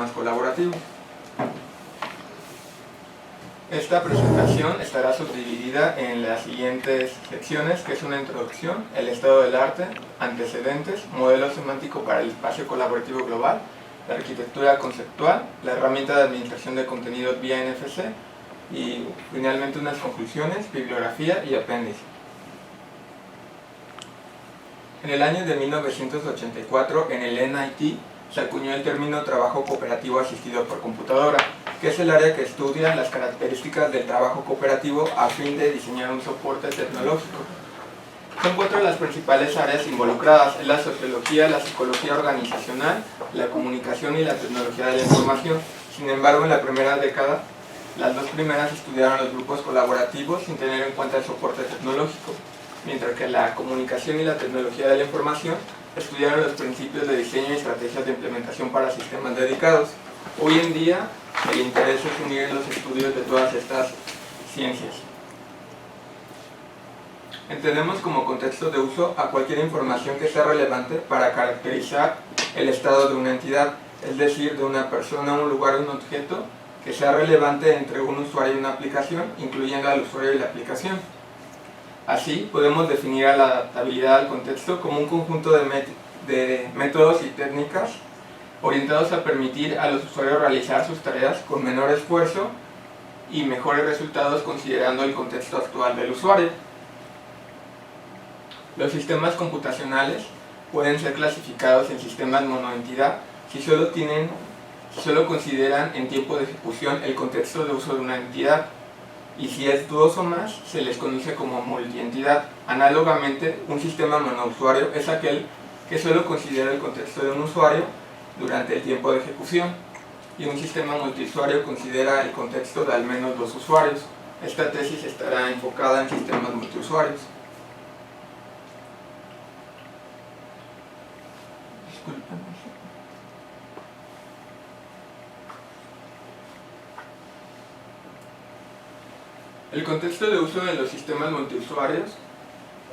sistemas colaborativos. Esta presentación estará subdividida en las siguientes secciones, que es una introducción, el estado del arte, antecedentes, modelo semántico para el espacio colaborativo global, la arquitectura conceptual, la herramienta de administración de contenidos vía NFC y finalmente unas conclusiones, bibliografía y apéndice. En el año de 1984, en el MIT, se acuñó el término trabajo cooperativo asistido por computadora, que es el área que estudia las características del trabajo cooperativo a fin de diseñar un soporte tecnológico. Son 4 las principales áreas involucradas: es la sociología, la psicología organizacional, la comunicación y la tecnología de la información. Sin embargo, en la primera década, las 2 primeras estudiaron los grupos colaborativos sin tener en cuenta el soporte tecnológico, mientras que la comunicación y la tecnología de la información estudiaron los principios de diseño y estrategias de implementación para sistemas dedicados. Hoy en día, el interés es unir los estudios de todas estas ciencias. Entendemos como contexto de uso a cualquier información que sea relevante para caracterizar el estado de una entidad, es decir, de una persona, un lugar o un objeto que sea relevante entre un usuario y una aplicación, incluyendo al usuario y la aplicación. Así, podemos definir a la adaptabilidad al contexto como un conjunto de métodos y técnicas orientados a permitir a los usuarios realizar sus tareas con menor esfuerzo y mejores resultados considerando el contexto actual del usuario. Los sistemas computacionales pueden ser clasificados en sistemas monoentidad si solo consideran en tiempo de ejecución el contexto de uso de una entidad, y si es 2 o más, se les conoce como multientidad. Análogamente, un sistema monousuario es aquel que solo considera el contexto de un usuario durante el tiempo de ejecución, y un sistema multiusuario considera el contexto de al menos 2 usuarios. Esta tesis estará enfocada en sistemas multiusuarios. Disculpen. El contexto de uso de los sistemas multiusuarios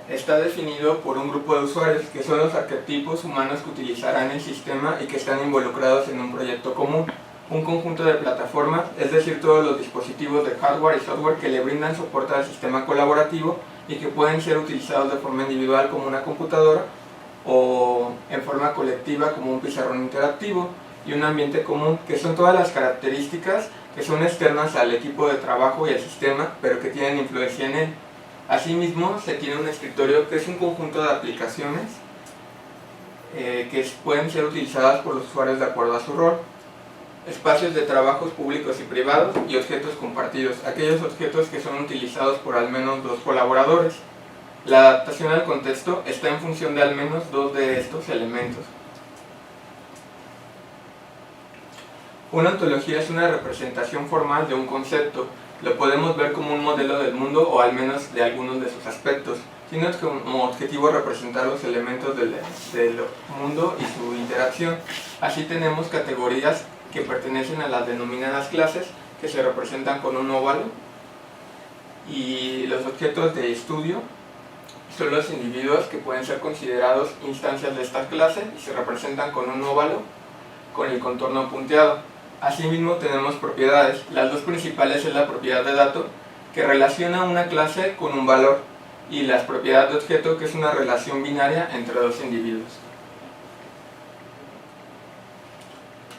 está definido por un grupo de usuarios, que son los arquetipos humanos que utilizarán el sistema y que están involucrados en un proyecto común. Un conjunto de plataformas, es decir, todos los dispositivos de hardware y software que le brindan soporte al sistema colaborativo y que pueden ser utilizados de forma individual como una computadora o en forma colectiva como un pizarrón interactivo, y un ambiente común, que son todas las características que son externas al equipo de trabajo y al sistema, pero que tienen influencia en él. Asimismo, se tiene un escritorio, que es un conjunto de aplicaciones que pueden ser utilizadas por los usuarios de acuerdo a su rol. Espacios de trabajos públicos y privados y objetos compartidos, aquellos objetos que son utilizados por al menos 2 colaboradores. La adaptación al contexto está en función de al menos 2 de estos elementos. Una ontología es una representación formal de un concepto. Lo podemos ver como un modelo del mundo, o al menos de algunos de sus aspectos. Tiene como objetivo representar los elementos del mundo y su interacción. Así tenemos categorías que pertenecen a las denominadas clases, que se representan con un óvalo, y los objetos de estudio son los individuos que pueden ser considerados instancias de esta clase y se representan con un óvalo con el contorno punteado. Asimismo, tenemos propiedades. Las 2 principales es la propiedad de dato, que relaciona una clase con un valor, y las propiedades de objeto, que es una relación binaria entre 2 individuos.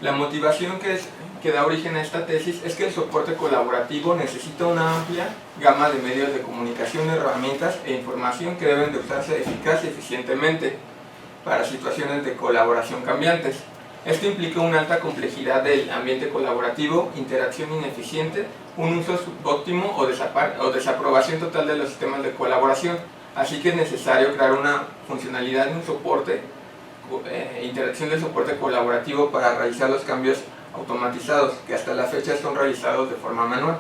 La motivación que da origen a esta tesis es que el soporte colaborativo necesita una amplia gama de medios de comunicación, herramientas e información que deben de usarse eficaz y eficientemente para situaciones de colaboración cambiantes. Esto implica una alta complejidad del ambiente colaborativo, interacción ineficiente, un uso subóptimo o desaprobación total de los sistemas de colaboración. Así que es necesario crear una funcionalidad de un soporte, interacción de soporte colaborativo para realizar los cambios automatizados, que hasta la fecha son realizados de forma manual.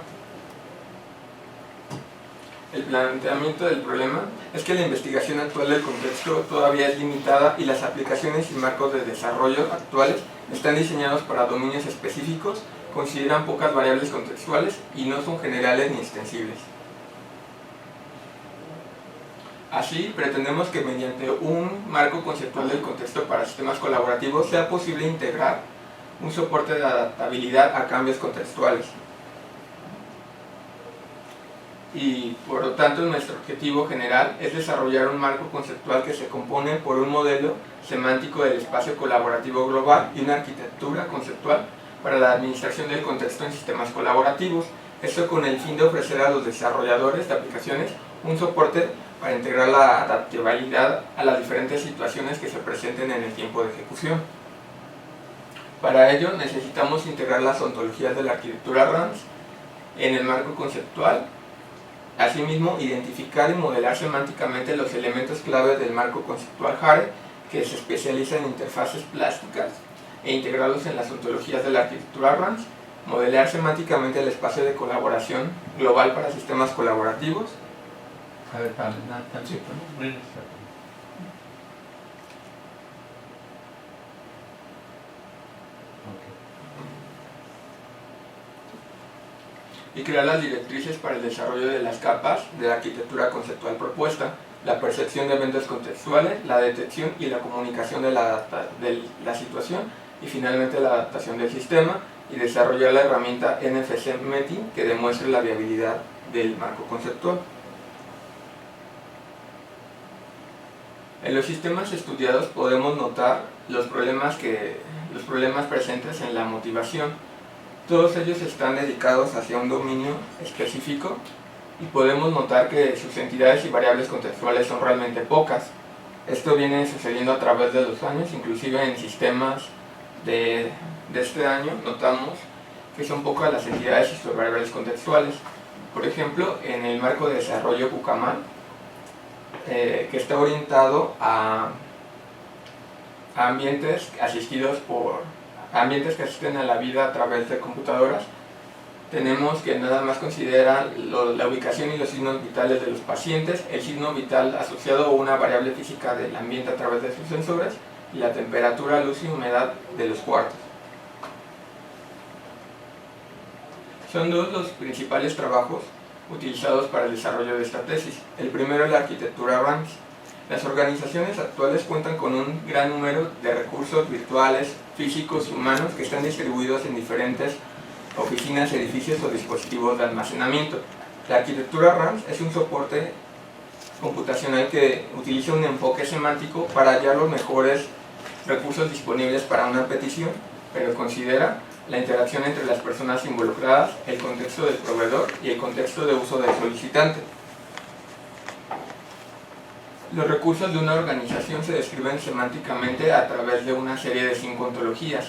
El planteamiento del problema es que la investigación actual del contexto todavía es limitada y las aplicaciones y marcos de desarrollo actuales están diseñados para dominios específicos, consideran pocas variables contextuales y no son generales ni extensibles. Así, pretendemos que mediante un marco conceptual del contexto para sistemas colaborativos sea posible integrar un soporte de adaptabilidad a cambios contextuales. Y por lo tanto nuestro objetivo general es desarrollar un marco conceptual que se compone por un modelo semántico del espacio colaborativo global y una arquitectura conceptual para la administración del contexto en sistemas colaborativos. Esto con el fin de ofrecer a los desarrolladores de aplicaciones un soporte para integrar la adaptabilidad a las diferentes situaciones que se presenten en el tiempo de ejecución. Para ello necesitamos integrar las ontologías de la arquitectura RANS en el marco conceptual. Asimismo, identificar y modelar semánticamente los elementos clave del marco conceptual JARE, que se especializa en interfaces plásticas, e integrarlos en las ontologías de la arquitectura RANS, modelar semánticamente el espacio de colaboración global para sistemas colaborativos. A ver, tantito, ¿no? Y crear las directrices para el desarrollo de las capas de la arquitectura conceptual propuesta, la percepción de eventos contextuales, la detección y la comunicación de la situación, y finalmente la adaptación del sistema, y desarrollar la herramienta NFC Metin que demuestre la viabilidad del marco conceptual. En los sistemas estudiados podemos notar los problemas presentes en la motivación. Todos ellos están dedicados hacia un dominio específico y podemos notar que sus entidades y variables contextuales son realmente pocas. Esto viene sucediendo a través de los años, inclusive en sistemas de este año notamos que son pocas las entidades y sus variables contextuales. Por ejemplo, en el marco de desarrollo Cucamal, que está orientado a ambientes que asisten a la vida a través de computadoras, tenemos que nada más considerar la ubicación y los signos vitales de los pacientes, el signo vital asociado a una variable física del ambiente a través de sus sensores, y la temperatura, luz y humedad de los cuartos. Son dos los principales trabajos utilizados para el desarrollo de esta tesis. El primero es la arquitectura RANS. Las organizaciones actuales cuentan con un gran número de recursos virtuales, físicos y humanos que están distribuidos en diferentes oficinas, edificios o dispositivos de almacenamiento. La arquitectura RANS es un soporte computacional que utiliza un enfoque semántico para hallar los mejores recursos disponibles para una petición, pero considera la interacción entre las personas involucradas, el contexto del proveedor y el contexto de uso del solicitante. Los recursos de una organización se describen semánticamente a través de una serie de 5 ontologías: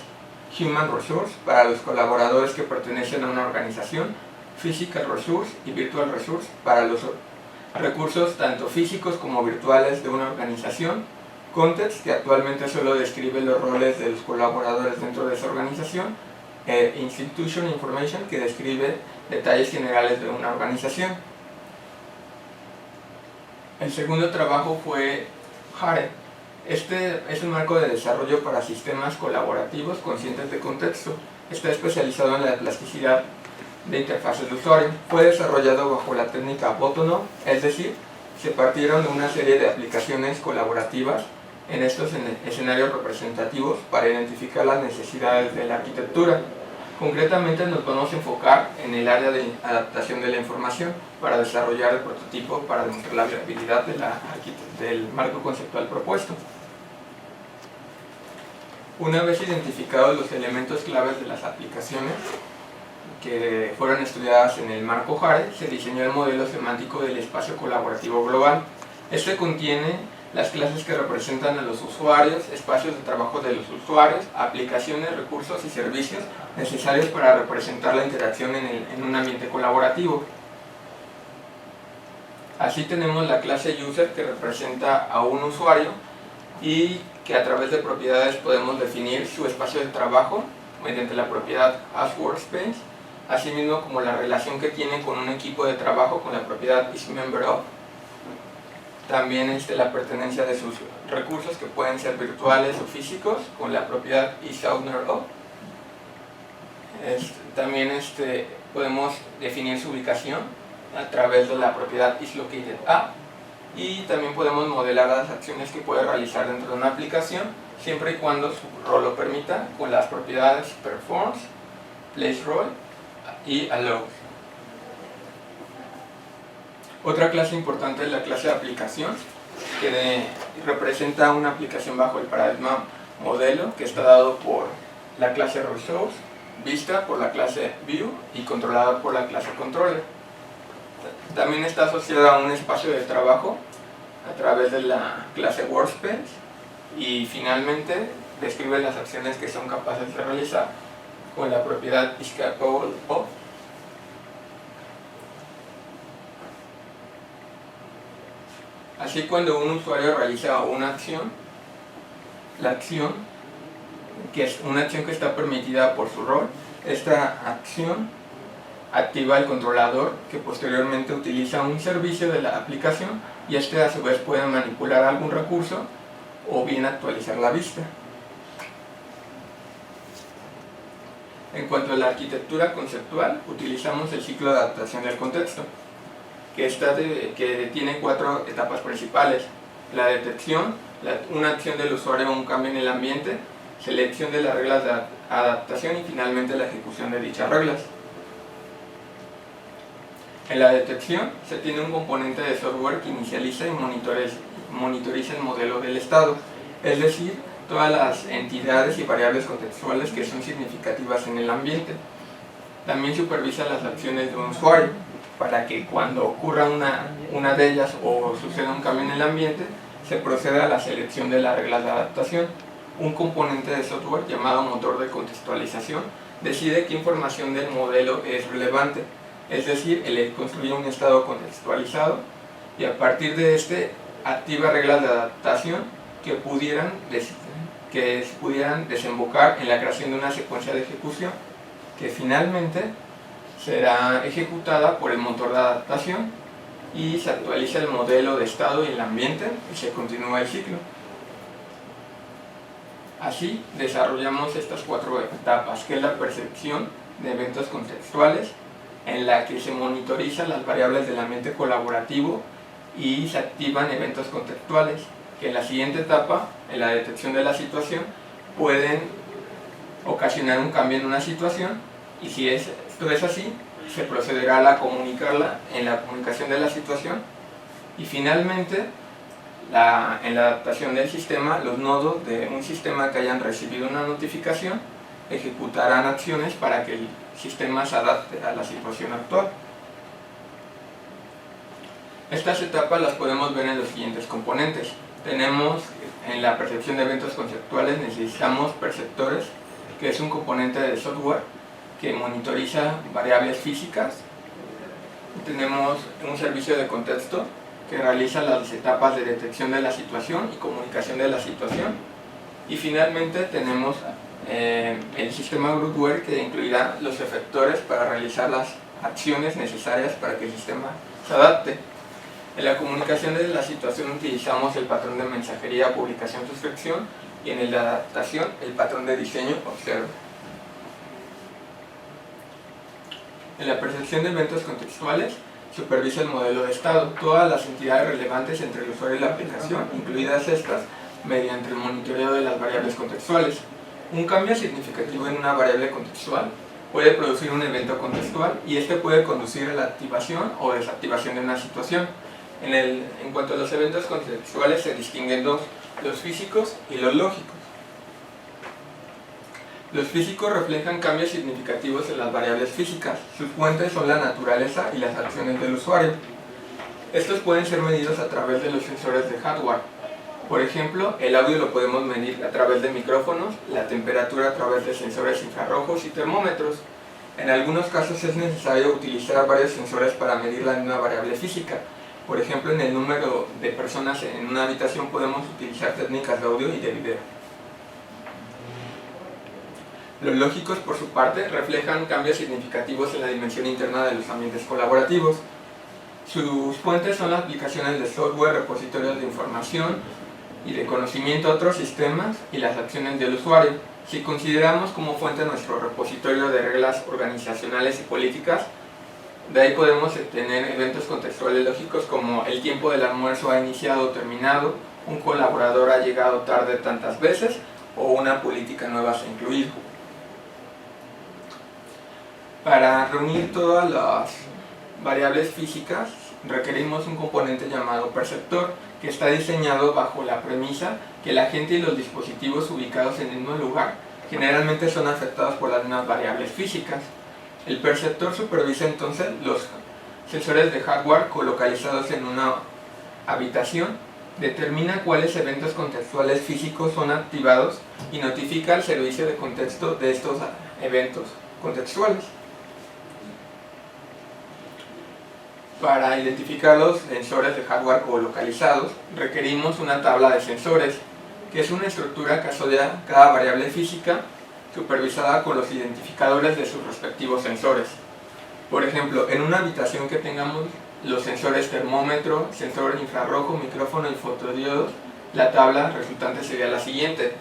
Human Resource para los colaboradores que pertenecen a una organización, Physical Resource y Virtual Resource para los recursos tanto físicos como virtuales de una organización, Context, que actualmente solo describe los roles de los colaboradores dentro de esa organización, Institution Information, que describe detalles generales de una organización. El segundo trabajo fue JARE. Este es un marco de desarrollo para sistemas colaborativos conscientes de contexto. Está especializado en la plasticidad de interfaces de usuario. Fue desarrollado bajo la técnica bottom-up, es decir, se partieron de una serie de aplicaciones colaborativas en estos escenarios representativos para identificar las necesidades de la arquitectura. Concretamente nos vamos a enfocar en el área de adaptación de la información para desarrollar el prototipo para demostrar la viabilidad del marco conceptual propuesto. Una vez identificados los elementos claves de las aplicaciones que fueron estudiadas en el marco JARE, se diseñó el modelo semántico del espacio colaborativo global. Este contiene las clases que representan a los usuarios, espacios de trabajo de los usuarios, aplicaciones, recursos y servicios necesarios para representar la interacción en un ambiente colaborativo. Así tenemos la clase User, que representa a un usuario y que a través de propiedades podemos definir su espacio de trabajo mediante la propiedad AsWorkspace, asimismo como la relación que tiene con un equipo de trabajo con la propiedad isMemberOf. También la pertenencia de sus recursos, que pueden ser virtuales o físicos, con la propiedad isOwnerOf. También podemos definir su ubicación a través de la propiedad isLocatedAt. Y también podemos modelar las acciones que puede realizar dentro de una aplicación siempre y cuando su rol lo permita, con las propiedades performs, placeRole y allows. Otra clase importante es la clase de aplicación, que representa una aplicación bajo el paradigma modelo, que está dado por la clase resource, vista por la clase view y controlada por la clase controller. También está asociada a un espacio de trabajo a través de la clase workspace, y finalmente describe las acciones que son capaces de realizar con la propiedad isCapable of. Así, cuando un usuario realiza una acción, la acción, que es una acción que está permitida por su rol, esta acción activa el controlador, que posteriormente utiliza un servicio de la aplicación, y este a su vez puede manipular algún recurso o bien actualizar la vista. En cuanto a la arquitectura conceptual, utilizamos el ciclo de adaptación del contexto, que tiene 4 etapas principales: la detección, una acción del usuario o un cambio en el ambiente, selección de las reglas de adaptación y finalmente la ejecución de dichas reglas. En la detección se tiene un componente de software que inicializa y monitoriza el modelo del estado, es decir, todas las entidades y variables contextuales que son significativas en el ambiente. También supervisa las acciones de un usuario, para que cuando ocurra una de ellas o suceda un cambio en el ambiente, se proceda a la selección de las reglas de adaptación. Un componente de software llamado motor de contextualización decide qué información del modelo es relevante, es decir, él construye un estado contextualizado y a partir de este activa reglas de adaptación que pudieran desembocar en la creación de una secuencia de ejecución que finalmente será ejecutada por el motor de adaptación, y se actualiza el modelo de estado y el ambiente y se continúa el ciclo. Así desarrollamos estas 4 etapas, que es la percepción de eventos contextuales, en la que se monitorizan las variables del ambiente colaborativo y se activan eventos contextuales, que en la siguiente etapa, en la detección de la situación, pueden ocasionar un cambio en una situación, y si esto es así, se procederá a comunicarla en la comunicación de la situación, y finalmente en la adaptación del sistema, los nodos de un sistema que hayan recibido una notificación ejecutarán acciones para que el sistema se adapte a la situación actual. Estas etapas las podemos ver en los siguientes componentes. Tenemos en la percepción de eventos conceptuales, necesitamos perceptores, que es un componente de software que monitoriza variables físicas. Tenemos un servicio de contexto que realiza las etapas de detección de la situación y comunicación de la situación. Y finalmente tenemos el sistema Groupware, que incluirá los efectores para realizar las acciones necesarias para que el sistema se adapte. En la comunicación de la situación utilizamos el patrón de mensajería, publicación, suscripción, y en el de adaptación el patrón de diseño, observe. En la percepción de eventos contextuales supervisa el modelo de estado, todas las entidades relevantes entre el usuario y la aplicación, incluidas estas, mediante el monitoreo de las variables contextuales. Un cambio significativo en una variable contextual puede producir un evento contextual, y este puede conducir a la activación o desactivación de una situación. En cuanto a los eventos contextuales, se distinguen dos: los físicos y los lógicos. Los físicos reflejan cambios significativos en las variables físicas. Sus fuentes son la naturaleza y las acciones del usuario. Estos pueden ser medidos a través de los sensores de hardware. Por ejemplo, el audio lo podemos medir a través de micrófonos, la temperatura a través de sensores infrarrojos y termómetros. En algunos casos es necesario utilizar varios sensores para medir la misma variable física. Por ejemplo, en el número de personas en una habitación podemos utilizar técnicas de audio y de video. Los lógicos, por su parte, reflejan cambios significativos en la dimensión interna de los ambientes colaborativos. Sus fuentes son las aplicaciones de software, repositorios de información y de conocimiento a otros sistemas y las acciones del usuario. Si consideramos como fuente nuestro repositorio de reglas organizacionales y políticas, de ahí podemos tener eventos contextuales lógicos como el tiempo del almuerzo ha iniciado o terminado, un colaborador ha llegado tarde tantas veces, o una política nueva se ha incluido. Para reunir todas las variables físicas requerimos un componente llamado perceptor, que está diseñado bajo la premisa que la gente y los dispositivos ubicados en el mismo lugar generalmente son afectados por las mismas variables físicas. El perceptor supervisa entonces los sensores de hardware colocalizados en una habitación, determina cuáles eventos contextuales físicos son activados y notifica al servicio de contexto de estos eventos contextuales. Para identificar los sensores de hardware colocalizados, requerimos una tabla de sensores, que es una estructura que asocia cada variable física supervisada con los identificadores de sus respectivos sensores. Por ejemplo, en una habitación que tengamos los sensores termómetro, sensor infrarrojo, micrófono y fotodiodos, la tabla resultante sería la siguiente.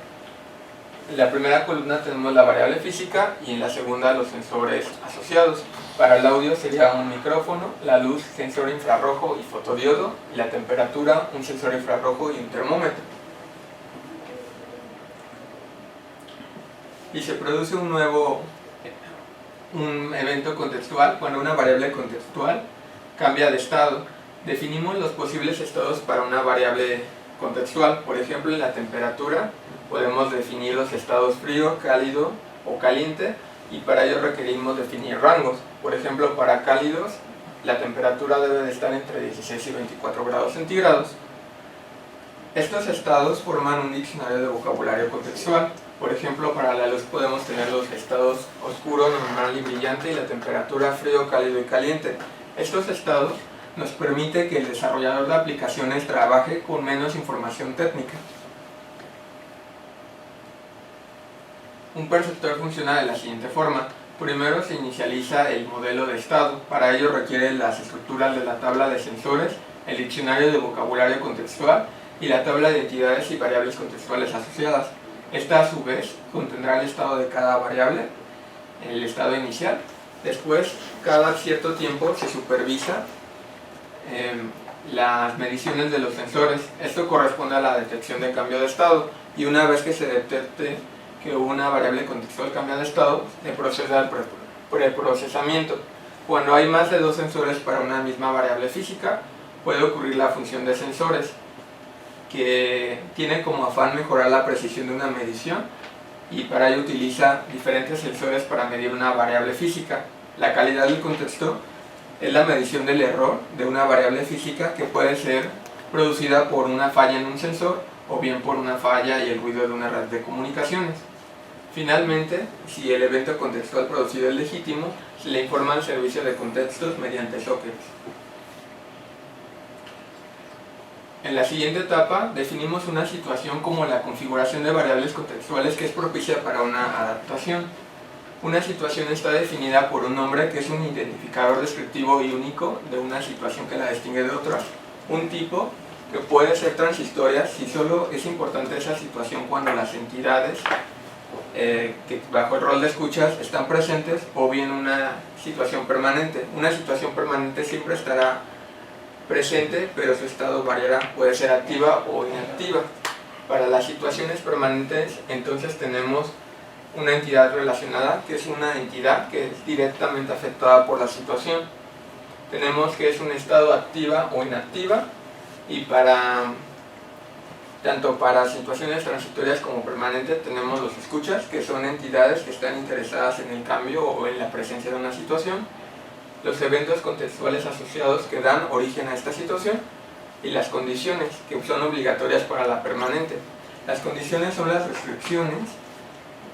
En la primera columna tenemos la variable física y en la segunda los sensores asociados. Para el audio sería un micrófono, la luz, sensor infrarrojo y fotodiodo, y la temperatura, un sensor infrarrojo y un termómetro. Y se produce un evento contextual cuando una variable contextual cambia de estado. Definimos los posibles estados para una variable contextual. Por ejemplo, en la temperatura podemos definir los estados frío, cálido o caliente, y para ello requerimos definir rangos. Por ejemplo, para cálidos la temperatura debe de estar entre 16 y 24 grados centígrados. Estos estados forman un diccionario de vocabulario contextual. Por ejemplo, para la luz podemos tener los estados oscuro, normal y brillante, y la temperatura frío, cálido y caliente. Estos estados nos permiten que el desarrollador de aplicaciones trabaje con menos información técnica. Un perceptor funciona de la siguiente forma. Primero se inicializa el modelo de estado. Para ello requiere las estructuras de la tabla de sensores, el diccionario de vocabulario contextual y la tabla de entidades y variables contextuales asociadas. Esta a su vez contendrá el estado de cada variable, el estado inicial. Después, cada cierto tiempo se supervisa las mediciones de los sensores. Esto corresponde a la detección de cambio de estado, y una vez que se detecte que una variable contextual cambia de estado, se procede al preprocesamiento. Cuando hay más de dos sensores para una misma variable física, puede ocurrir la función de sensores, que tiene como afán mejorar la precisión de una medición, y para ello utiliza diferentes sensores para medir una variable física. La calidad del contexto es la medición del error de una variable física, que puede ser producida por una falla en un sensor o bien por una falla y el ruido de una red de comunicaciones. Finalmente, si el evento contextual producido es legítimo, se le informa al servicio de contextos mediante sockets. En la siguiente etapa definimos una situación como la configuración de variables contextuales que es propicia para una adaptación. Una situación está definida por un nombre que es un identificador descriptivo y único de una situación que la distingue de otras. Un tipo que puede ser transitoria si solo es importante esa situación cuando las entidades que bajo el rol de escuchas están presentes, o bien una situación permanente. Una situación permanente siempre estará presente, pero su estado variará, puede ser activa o inactiva. Para las situaciones permanentes, entonces tenemos una entidad relacionada, que es una entidad que es directamente afectada por la situación. Tenemos que es un estado activa o inactiva, y tanto para situaciones transitorias como permanentes tenemos los escuchas, que son entidades que están interesadas en el cambio o en la presencia de una situación, los eventos contextuales asociados que dan origen a esta situación, y las condiciones, que son obligatorias para la permanente. Las condiciones son las restricciones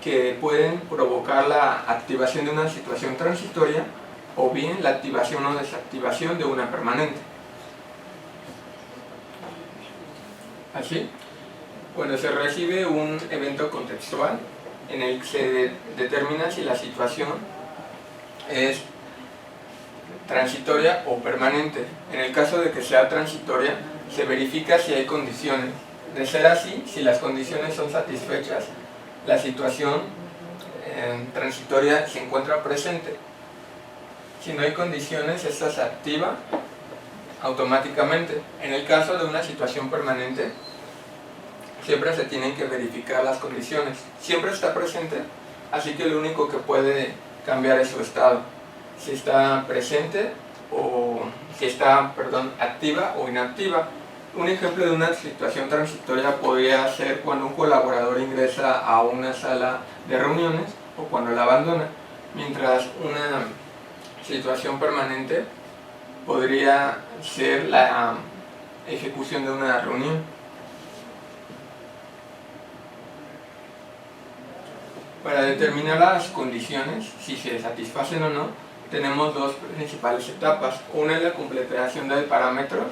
que pueden provocar la activación de una situación transitoria o bien la activación o desactivación de una permanente. Así, cuando se recibe un evento contextual en el que se determina si la situación es transitoria o permanente. En el caso de que sea transitoria, se verifica si hay condiciones. De ser así, si las condiciones son satisfechas, la situación transitoria se encuentra presente. Si no hay condiciones, esta se activa automáticamente. En el caso de una situación permanente, siempre se tienen que verificar las condiciones. Siempre está presente, así que lo único que puede cambiar es su estado. Si está presente o si está, activa o inactiva. Un ejemplo de una situación transitoria podría ser cuando un colaborador ingresa a una sala de reuniones o cuando la abandona, mientras una situación permanente podría ser la ejecución de una reunión. Para determinar las condiciones, si se satisfacen o no, tenemos dos principales etapas. Una es la completación de parámetros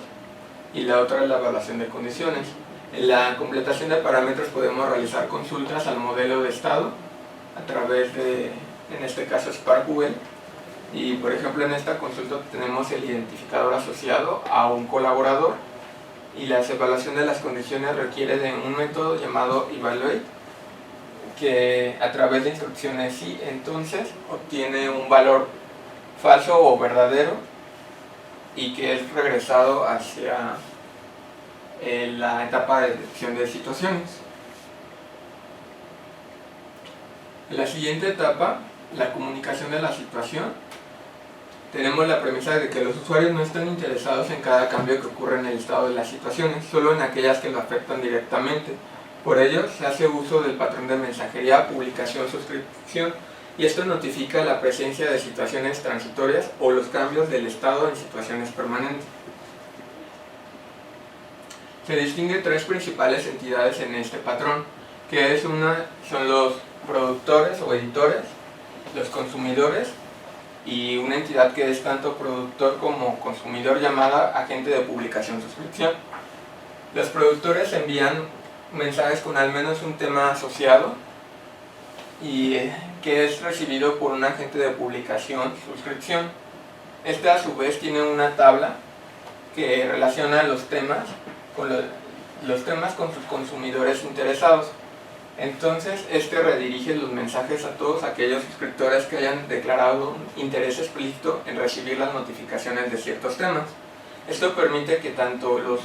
y la otra es la evaluación de condiciones. En la completación de parámetros podemos realizar consultas al modelo de estado a través de, en este caso, Spark Google. Y por ejemplo, en esta consulta tenemos el identificador asociado a un colaborador, y la evaluación de las condiciones requiere de un método llamado Evaluate, que a través de instrucciones sí, entonces obtiene un valor falso o verdadero y que es regresado hacia la etapa de detección de situaciones. En la siguiente etapa, la comunicación de la situación, tenemos la premisa de que los usuarios no están interesados en cada cambio que ocurre en el estado de las situaciones, solo en aquellas que lo afectan directamente. Por ello, se hace uso del patrón de mensajería, publicación, suscripción, y esto notifica la presencia de situaciones transitorias o los cambios del estado en situaciones permanentes. Se distingue tres principales entidades en este patrón, que son los productores o editores, los consumidores y una entidad que es tanto productor como consumidor llamada agente de publicación suscripción. Los productores envían mensajes con al menos un tema asociado y que es recibido por un agente de publicación suscripción. Este a su vez tiene una tabla que relaciona los temas con sus consumidores interesados. Entonces, este redirige los mensajes a todos aquellos suscriptores que hayan declarado interés explícito en recibir las notificaciones de ciertos temas. Esto permite que tanto los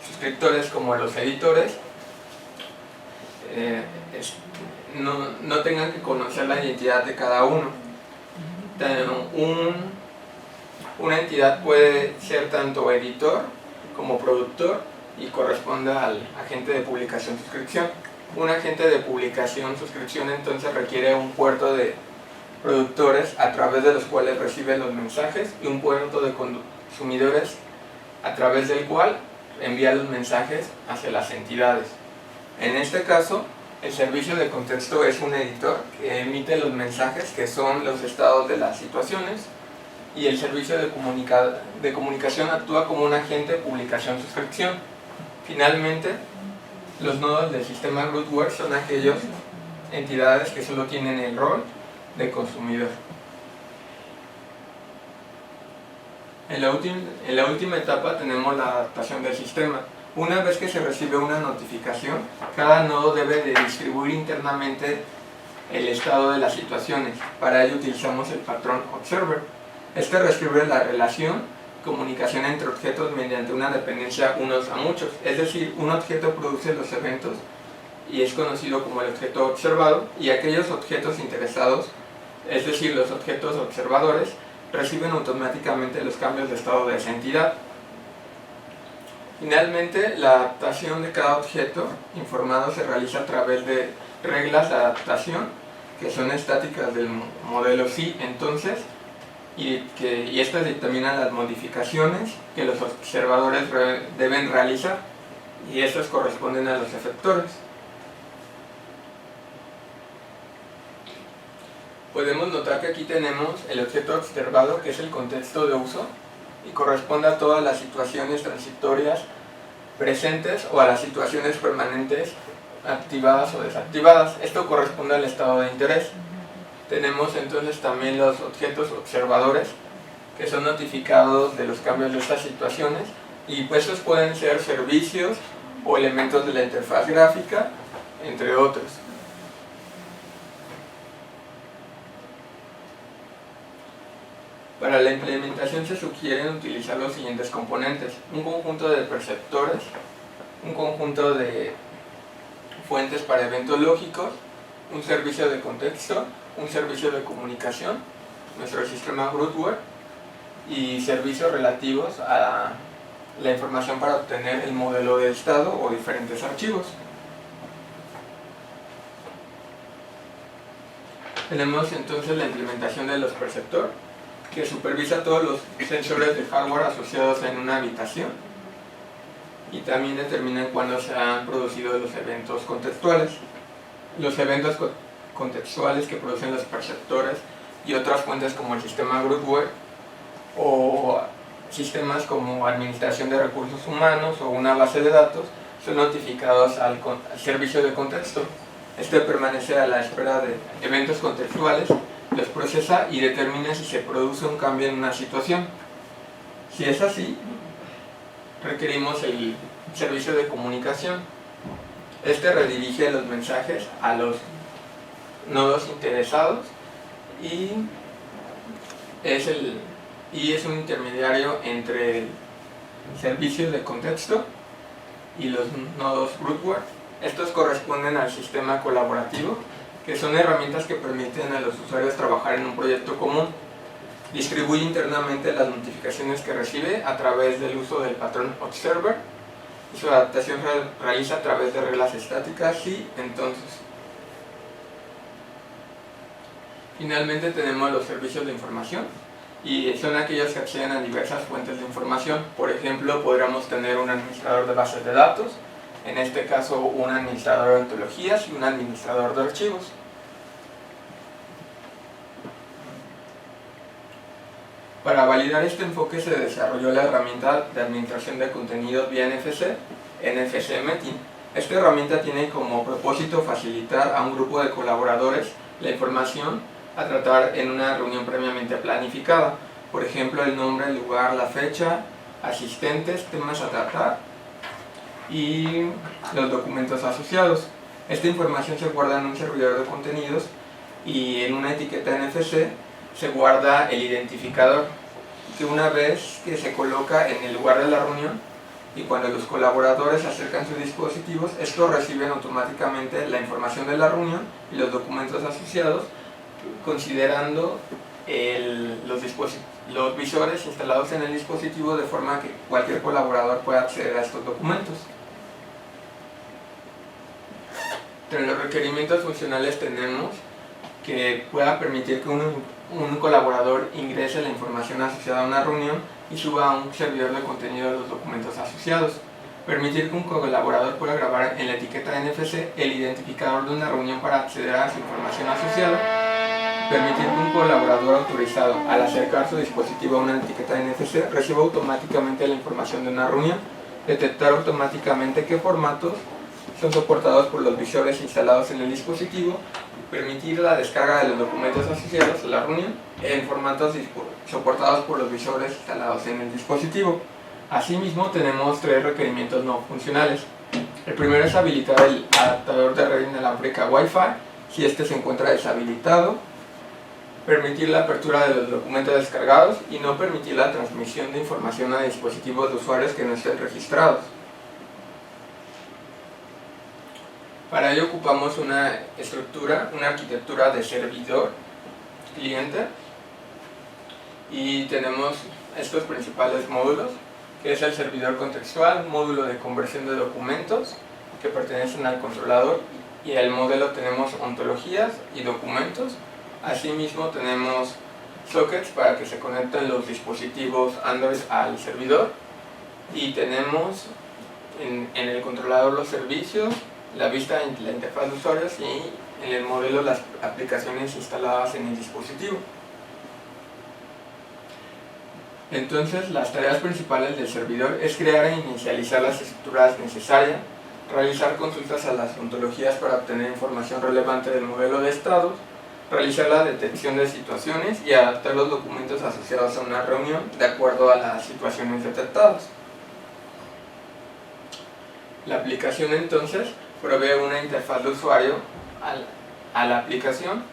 suscriptores como los editores no tengan que conocer la identidad de cada uno. Una entidad puede ser tanto editor como productor y corresponde al agente de publicación suscripción. Un agente de publicación suscripción entonces requiere un puerto de productores a través de los cuales recibe los mensajes y un puerto de consumidores a través del cual envía los mensajes hacia las entidades. En este caso, el servicio de contexto es un editor que emite los mensajes que son los estados de las situaciones, y el servicio de comunicación actúa como un agente de publicación suscripción. Finalmente, los nodos del sistema Groupwork son aquellas entidades que solo tienen el rol de consumidor. En la última etapa tenemos la adaptación del sistema. Una vez que se recibe una notificación, cada nodo debe de distribuir internamente el estado de las situaciones. Para ello utilizamos el patrón Observer. Este reescribe la relación comunicación entre objetos mediante una dependencia unos a muchos, es decir, un objeto produce los eventos y es conocido como el objeto observado, y aquellos objetos interesados, es decir, los objetos observadores, reciben automáticamente los cambios de estado de esa entidad. Finalmente, la adaptación de cada objeto informado se realiza a través de reglas de adaptación que son estáticas del modelo sí, entonces, y estas dictaminan las modificaciones que los observadores deben realizar, y estas corresponden a los efectores. Podemos notar que aquí tenemos el objeto observado, que es el contexto de uso y corresponde a todas las situaciones transitorias presentes o a las situaciones permanentes activadas o desactivadas. Esto corresponde al estado de interés. Tenemos entonces también los objetos observadores, que son notificados de los cambios de estas situaciones, y pues estos pueden ser servicios o elementos de la interfaz gráfica, entre otros. Para la implementación se sugieren utilizar los siguientes componentes: un conjunto de perceptores, un conjunto de fuentes para eventos lógicos, un servicio de contexto, un servicio de comunicación, nuestro sistema Groupware, y servicios relativos a la información para obtener el modelo de estado o diferentes archivos. Tenemos entonces la implementación de los perceptor, que supervisa todos los sensores de hardware asociados en una habitación y también determina cuándo se han producido los eventos contextuales. Los eventos contextuales que producen los perceptores y otras fuentes como el sistema Groupware o sistemas como administración de recursos humanos o una base de datos son notificados al servicio de contexto. Este permanece a la espera de eventos contextuales, los procesa y determina si se produce un cambio en una situación. Si es así, requerimos el servicio de comunicación. Este redirige los mensajes a los nodos interesados y es un intermediario entre el servicio de contexto y los nodos Groupware. Estos corresponden al sistema colaborativo, que son herramientas que permiten a los usuarios trabajar en un proyecto común. Distribuye internamente las notificaciones que recibe a través del uso del patrón observer y su adaptación se realiza a través de reglas estáticas y entonces. Finalmente tenemos los servicios de información y son aquellos que acceden a diversas fuentes de información. Por ejemplo, podríamos tener un administrador de bases de datos, en este caso un administrador de ontologías y un administrador de archivos. Para validar este enfoque se desarrolló la herramienta de administración de contenidos vía NFC, NFC Metin. Esta herramienta tiene como propósito facilitar a un grupo de colaboradores la información a tratar en una reunión previamente planificada. Por ejemplo, el nombre, el lugar, la fecha, asistentes, temas a tratar y los documentos asociados. Esta información se guarda en un servidor de contenidos y en una etiqueta NFC se guarda el identificador, que una vez que se coloca en el lugar de la reunión y cuando los colaboradores acercan sus dispositivos, estos reciben automáticamente la información de la reunión y los documentos asociados, considerando los visores instalados en el dispositivo de forma que cualquier colaborador pueda acceder a estos documentos. Entre los requerimientos funcionales tenemos que pueda permitir que un colaborador ingrese la información asociada a una reunión y suba a un servidor de contenido los documentos asociados. Permitir que un colaborador pueda grabar en la etiqueta NFC el identificador de una reunión para acceder a su información asociada. Permitir que un colaborador autorizado, al acercar su dispositivo a una etiqueta NFC, reciba automáticamente la información de una reunión. Detectar automáticamente qué formatos son soportados por los visores instalados en el dispositivo. Permitir la descarga de los documentos asociados a la reunión en formatos soportados por los visores instalados en el dispositivo. Asimismo, tenemos tres requerimientos no funcionales. El primero es habilitar el adaptador de red inalámbrica Wi-Fi si este se encuentra deshabilitado. Permitir la apertura de los documentos descargados y no permitir la transmisión de información a dispositivos de usuarios que no estén registrados. Para ello ocupamos una arquitectura de servidor cliente y tenemos estos principales módulos, que es el servidor contextual, módulo de conversión de documentos que pertenecen al controlador, y el modelo tenemos ontologías y documentos. Asimismo tenemos sockets para que se conecten los dispositivos Android al servidor, y tenemos en el controlador los servicios, la vista en la interfaz de usuarios y en el modelo las aplicaciones instaladas en el dispositivo. Entonces, las tareas principales del servidor es crear e inicializar las estructuras necesarias, realizar consultas a las ontologías para obtener información relevante del modelo de estados, realizar la detección de situaciones y adaptar los documentos asociados a una reunión de acuerdo a las situaciones detectadas. La aplicación entonces provee una interfaz de usuario a la aplicación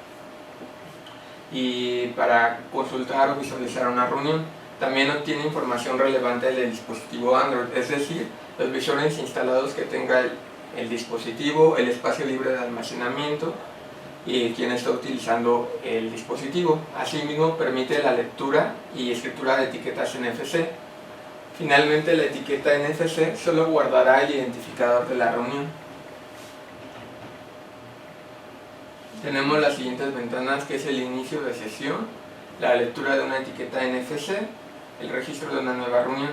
y para consultar o visualizar una reunión. También obtiene información relevante del dispositivo Android, es decir, los visores instalados que tenga el dispositivo, el espacio libre de almacenamiento y quién está utilizando el dispositivo. Asimismo, permite la lectura y escritura de etiquetas NFC. Finalmente, la etiqueta NFC solo guardará el identificador de la reunión. Tenemos las siguientes ventanas, que es el inicio de sesión, la lectura de una etiqueta NFC, el registro de una nueva reunión.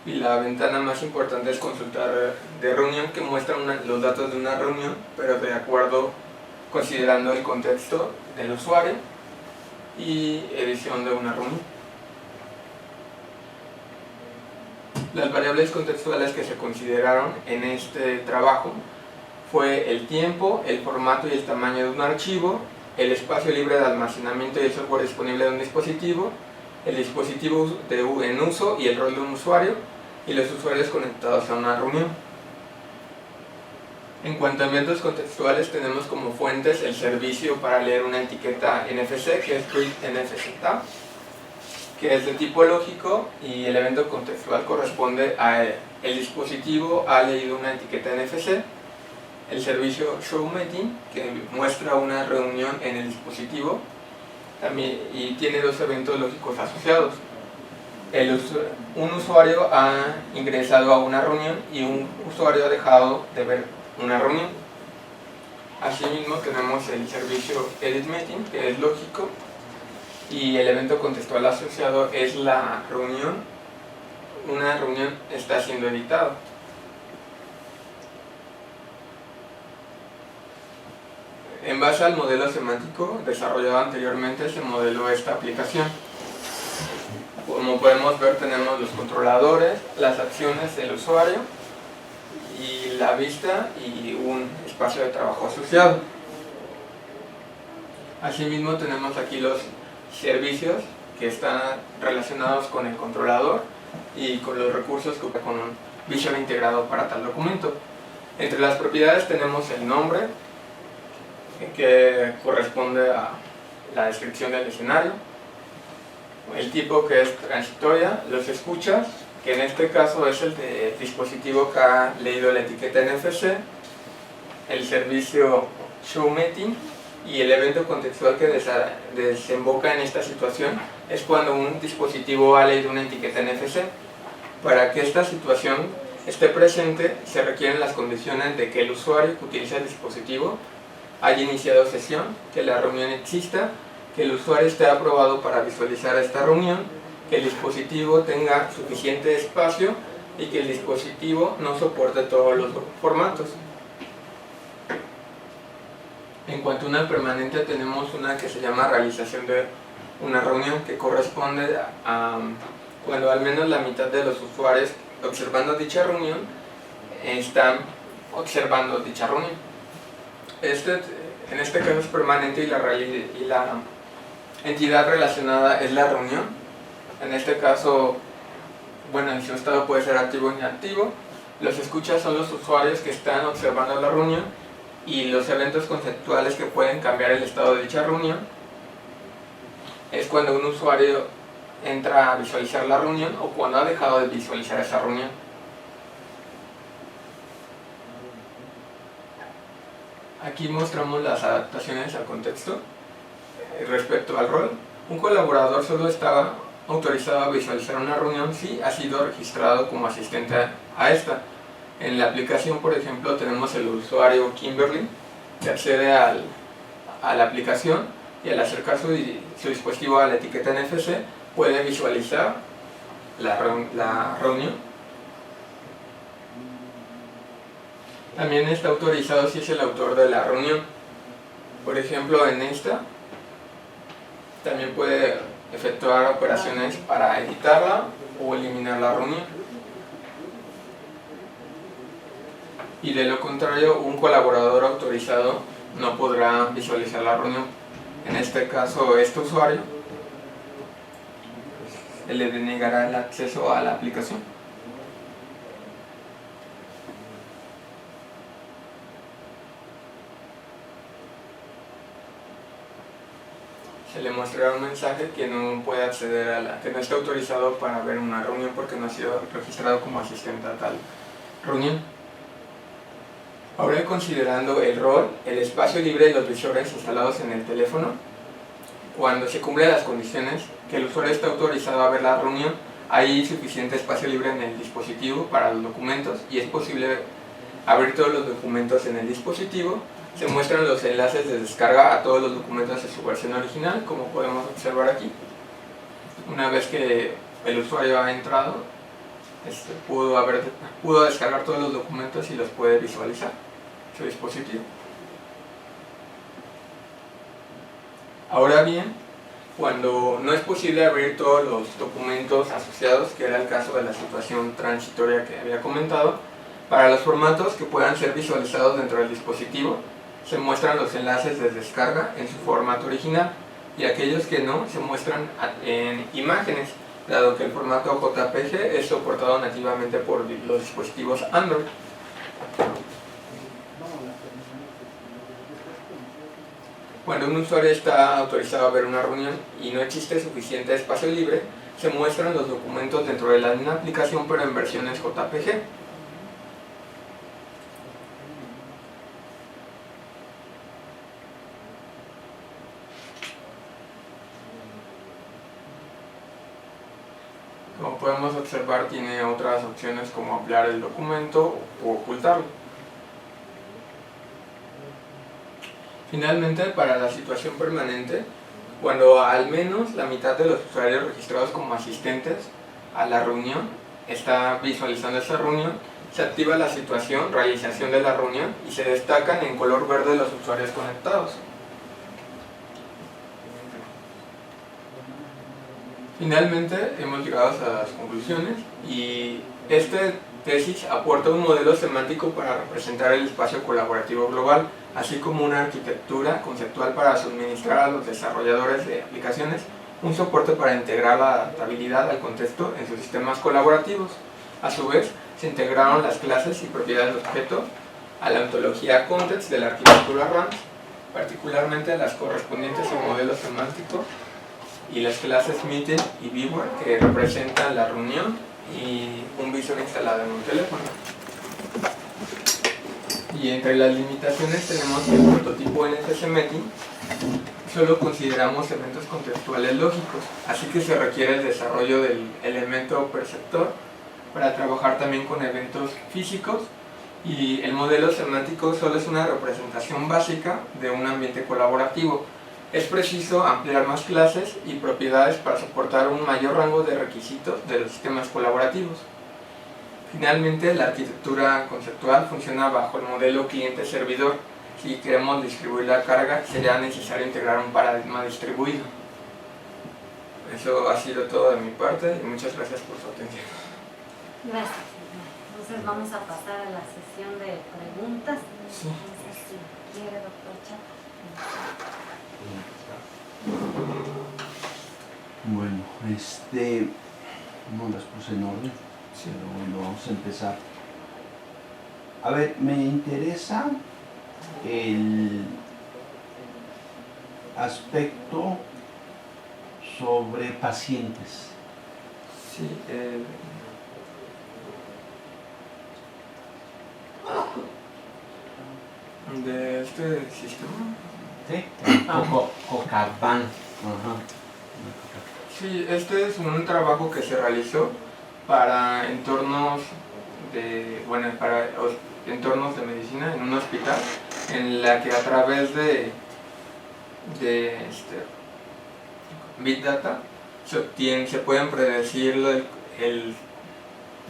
Y la ventana más importante es consultar de reunión, que muestra los datos de una reunión, pero de acuerdo, considerando el contexto del usuario, y edición de una reunión. Las variables contextuales que se consideraron en este trabajo fue el tiempo, el formato y el tamaño de un archivo, el espacio libre de almacenamiento y el software disponible de un dispositivo, el dispositivo en uso y el rol de un usuario, y los usuarios conectados a una reunión. En cuanto a eventos contextuales, tenemos como fuentes el servicio para leer una etiqueta NFC, que es Read NFC Tab, que es de tipo lógico, y el evento contextual corresponde a el dispositivo ha leído una etiqueta NFC. El servicio Show Meeting, que muestra una reunión en el dispositivo también, y tiene dos eventos lógicos asociados. Un usuario ha ingresado a una reunión y un usuario ha dejado de ver una reunión. Asimismo, tenemos el servicio Edit Meeting, que es lógico, y el evento contextual asociado es la reunión. Una reunión está siendo editada. En base al modelo semántico desarrollado anteriormente, se modeló esta aplicación. Como podemos ver, tenemos los controladores, las acciones del usuario, y la vista y un espacio de trabajo asociado. Asimismo, tenemos aquí los servicios que están relacionados con el controlador y con los recursos que con un Visual integrado para tal documento. Entre las propiedades tenemos el nombre, que corresponde a la descripción del escenario, el tipo, que es transitoria, los escuchas, que en este caso es el dispositivo que ha leído la etiqueta NFC, el servicio Show Meeting, y el evento contextual que desemboca en esta situación es cuando un dispositivo ha leído una etiqueta NFC. Para que esta situación esté presente, se requieren las condiciones de que el usuario que utiliza el dispositivo haya iniciado sesión, que la reunión exista, que el usuario esté aprobado para visualizar esta reunión, que el dispositivo tenga suficiente espacio y que el dispositivo no soporte todos los formatos. En cuanto a una permanente, tenemos una que se llama realización de una reunión, que corresponde a cuando al menos la mitad de los usuarios observando dicha reunión están observando dicha reunión. En este caso es permanente, y la entidad relacionada es la reunión. En este caso, bueno, en su estado puede ser activo o inactivo. Los escuchas son los usuarios que están observando la reunión, y los eventos conceptuales que pueden cambiar el estado de dicha reunión es cuando un usuario entra a visualizar la reunión o cuando ha dejado de visualizar esa reunión. Aquí mostramos las adaptaciones al contexto. Respecto al rol, un colaborador solo estaba autorizado a visualizar una reunión si ha sido registrado como asistente a esta. En la aplicación, por ejemplo, tenemos el usuario Kimberly, que accede a la aplicación, y al acercar su dispositivo a la etiqueta NFC puede visualizar la reunión. También está autorizado si es el autor de la reunión. Por ejemplo, en esta también puede efectuar operaciones para editarla o eliminar la reunión. Y de lo contrario, un colaborador autorizado no podrá visualizar la reunión. En este caso, este usuario le denegará el acceso a la aplicación. se le mostrará un mensaje que no puede acceder que no está autorizado para ver una reunión porque no ha sido registrado como asistente a tal reunión. Ahora, considerando el rol, el espacio libre de los visores instalados en el teléfono, cuando se cumplen las condiciones que el usuario está autorizado a ver la reunión, hay suficiente espacio libre en el dispositivo para los documentos y es posible abrir todos los documentos en el dispositivo. Se muestran los enlaces de descarga a todos los documentos de su versión original, como podemos observar aquí. Una vez que el usuario ha entrado, pudo descargar todos los documentos y los puede visualizar en su dispositivo. Ahora bien, cuando no es posible abrir todos los documentos asociados, que era el caso de la situación transitoria que había comentado, para los formatos que puedan ser visualizados dentro del dispositivo, se muestran los enlaces de descarga en su formato original, y aquellos que no, se muestran en imágenes, dado que el formato JPG es soportado nativamente por los dispositivos Android. Cuando un usuario está autorizado a ver una reunión y no existe suficiente espacio libre, se muestran los documentos dentro de la misma aplicación pero en versiones JPG. Como podemos observar, tiene otras opciones como ampliar el documento o ocultarlo. Finalmente, para la situación permanente, cuando al menos la mitad de los usuarios registrados como asistentes a la reunión está visualizando esa reunión, se activa la situación realización de la reunión y se destacan en color verde los usuarios conectados. Finalmente, hemos llegado a las conclusiones y esta tesis aporta un modelo semántico para representar el espacio colaborativo global, así como una arquitectura conceptual para suministrar a los desarrolladores de aplicaciones un soporte para integrar la adaptabilidad al contexto en sus sistemas colaborativos. A su vez, se integraron las clases y propiedades de objeto a la ontología context de la arquitectura RANS, particularmente las correspondientes al modelo semántico, y las clases Meeting y Viewer, que representan la reunión y un visor instalado en un teléfono. Y entre las limitaciones tenemos que el prototipo NSS Meeting solo consideramos eventos contextuales lógicos, así que se requiere el desarrollo del elemento perceptor para trabajar también con eventos físicos, y el modelo semántico solo es una representación básica de un ambiente colaborativo. Es preciso ampliar más clases y propiedades para soportar un mayor rango de requisitos de los sistemas colaborativos. Finalmente, la arquitectura conceptual funciona bajo el modelo cliente-servidor. Si queremos distribuir la carga, sería necesario integrar un paradigma distribuido. Eso ha sido todo de mi parte y muchas gracias por su atención. Gracias. Entonces vamos a pasar a la sesión de preguntas. Sí. No sé si quiere, doctor Chapa. Bueno, no las puse en orden, Sí. pero bueno, vamos a empezar. A ver, me interesa el aspecto sobre pacientes. Sí, de este sistema. ¿Sí? Cocaban. Ajá. Sí, este es un trabajo que se realizó para entornos entornos de medicina en un hospital, en la que a través de Big Data se pueden predecir el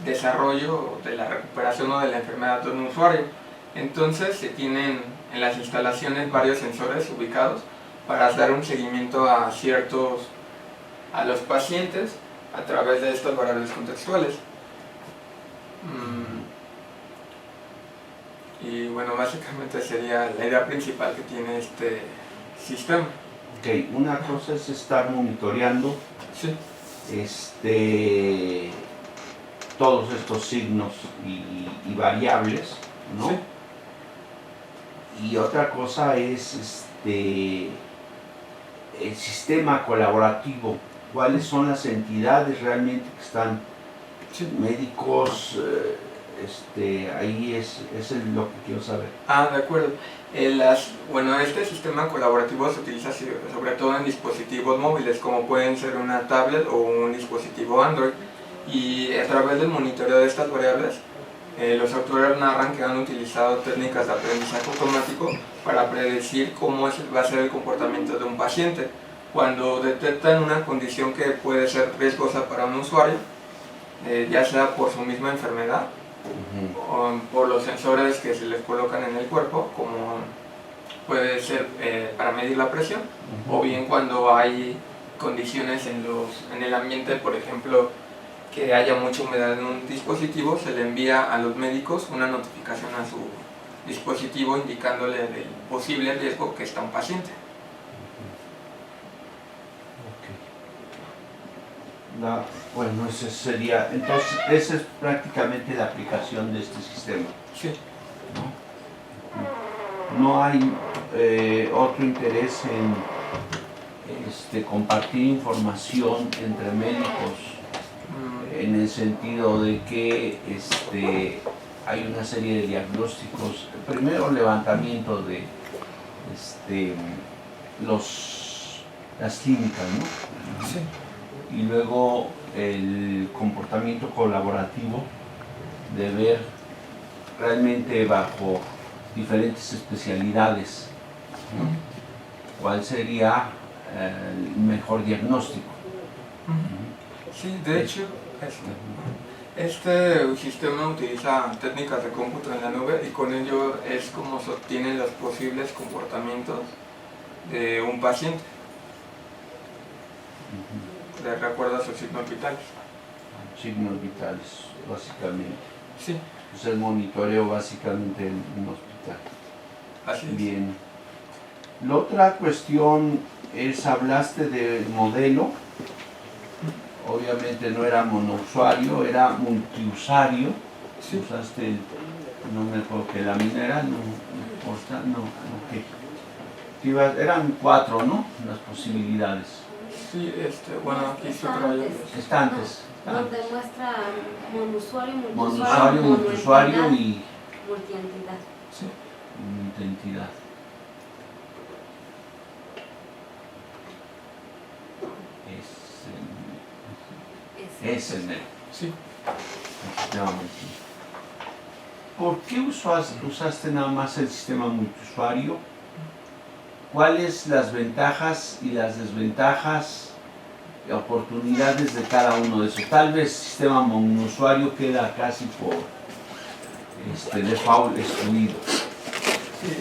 desarrollo de la recuperación o de la enfermedad de un usuario. Entonces se tienen en las instalaciones varios sensores ubicados para dar un seguimiento a los pacientes a través de estas variables contextuales. Y bueno, básicamente sería la idea principal que tiene este sistema. Ok, una cosa es estar monitoreando Sí, todos estos signos y variables, ¿no? sí, Y otra cosa es el sistema colaborativo, cuáles son las entidades realmente que están, Sí. médicos, ahí es lo que quiero saber. Ah, de acuerdo. Bueno, este sistema colaborativo se utiliza sobre todo en dispositivos móviles, como pueden ser una tablet o un dispositivo Android. Y a través del monitoreo de estas variables, los autores narran que han utilizado técnicas de aprendizaje automático para predecir cómo va a ser el comportamiento de un paciente. Cuando detectan una condición que puede ser riesgosa para un usuario, ya sea por su misma enfermedad, o por los sensores que se les colocan en el cuerpo, como puede ser para medir la presión, o bien cuando hay condiciones en el ambiente, por ejemplo, que haya mucha humedad en un dispositivo, se le envía a los médicos una notificación a su dispositivo indicándole del posible riesgo que está un paciente. Bueno, ese sería, entonces, esa es prácticamente la aplicación de este sistema. Sí. No hay otro interés en compartir información entre médicos, en el sentido de que hay una serie de diagnósticos, primero levantamiento de las clínicas, ¿no? Sí. Y luego el comportamiento colaborativo de ver realmente bajo diferentes especialidades, ¿no? ¿Cuál sería el mejor diagnóstico? Sí, de hecho, este sistema utiliza técnicas de cómputo en la nube y con ello es como se obtienen los posibles comportamientos de un paciente de acuerdo a sus signos vitales. Signos vitales, básicamente. Sí. Es el monitoreo básicamente en un hospital. Así es. Bien. La otra cuestión es, hablaste del modelo. Obviamente no era monousuario, era multiusario. Sí. Usaste, no me acuerdo qué lámina era, no importa, ¿qué? Eran 4, ¿no? Las posibilidades. Sí, bueno, aquí se trae. Estantes. Donde muestra monusuario, Monusuario, multiusuario y multientidad. Sí. multientidad. SNL. Sí. ¿Por qué usaste nada más el sistema multiusuario? ¿Cuáles las ventajas y las desventajas y oportunidades de cada uno de esos? Tal vez el sistema monousuario queda casi por default excluido,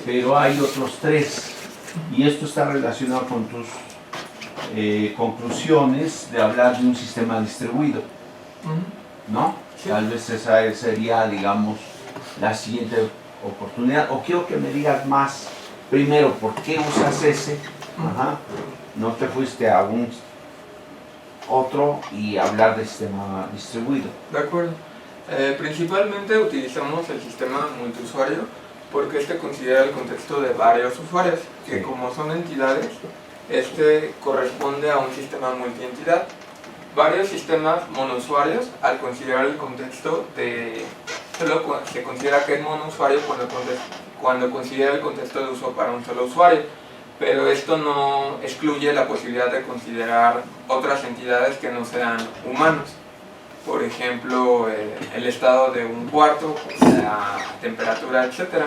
pero hay otros 3 y esto está relacionado con tus conclusiones de hablar de un sistema distribuido, ¿no? Sí. Tal vez esa sería, digamos, la siguiente oportunidad. O quiero que me digas más, primero, ¿por qué usas ese? Ajá. No te fuiste a un otro y hablar de sistema distribuido. De acuerdo. Principalmente utilizamos el sistema multiusuario porque este considera el contexto de varios usuarios, que Sí. como son entidades, corresponde a un sistema multientidad. Varios sistemas monousuarios, al considerar el contexto solo se considera que es monousuario cuando considera el contexto de uso para un solo usuario, pero esto no excluye la posibilidad de considerar otras entidades que no sean humanos. Por ejemplo, el estado de un cuarto, la temperatura, etc.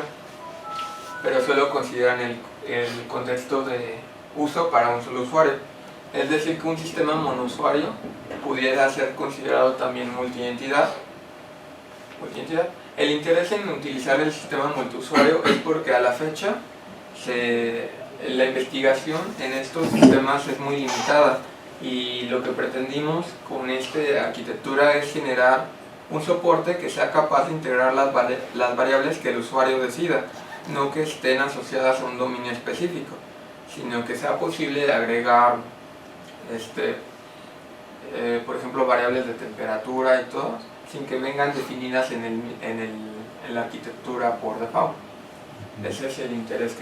Pero solo consideran el contexto de uso para un solo usuario. Es decir, que un sistema monousuario pudiera ser considerado también multientidad. El interés en utilizar el sistema multiusuario es porque a la fecha la investigación en estos sistemas es muy limitada y lo que pretendimos con esta arquitectura es generar un soporte que sea capaz de integrar las variables que el usuario decida, no que estén asociadas a un dominio específico, sino que sea posible agregar por ejemplo variables de temperatura y todo sin que vengan definidas en la arquitectura por default. Ese es el interés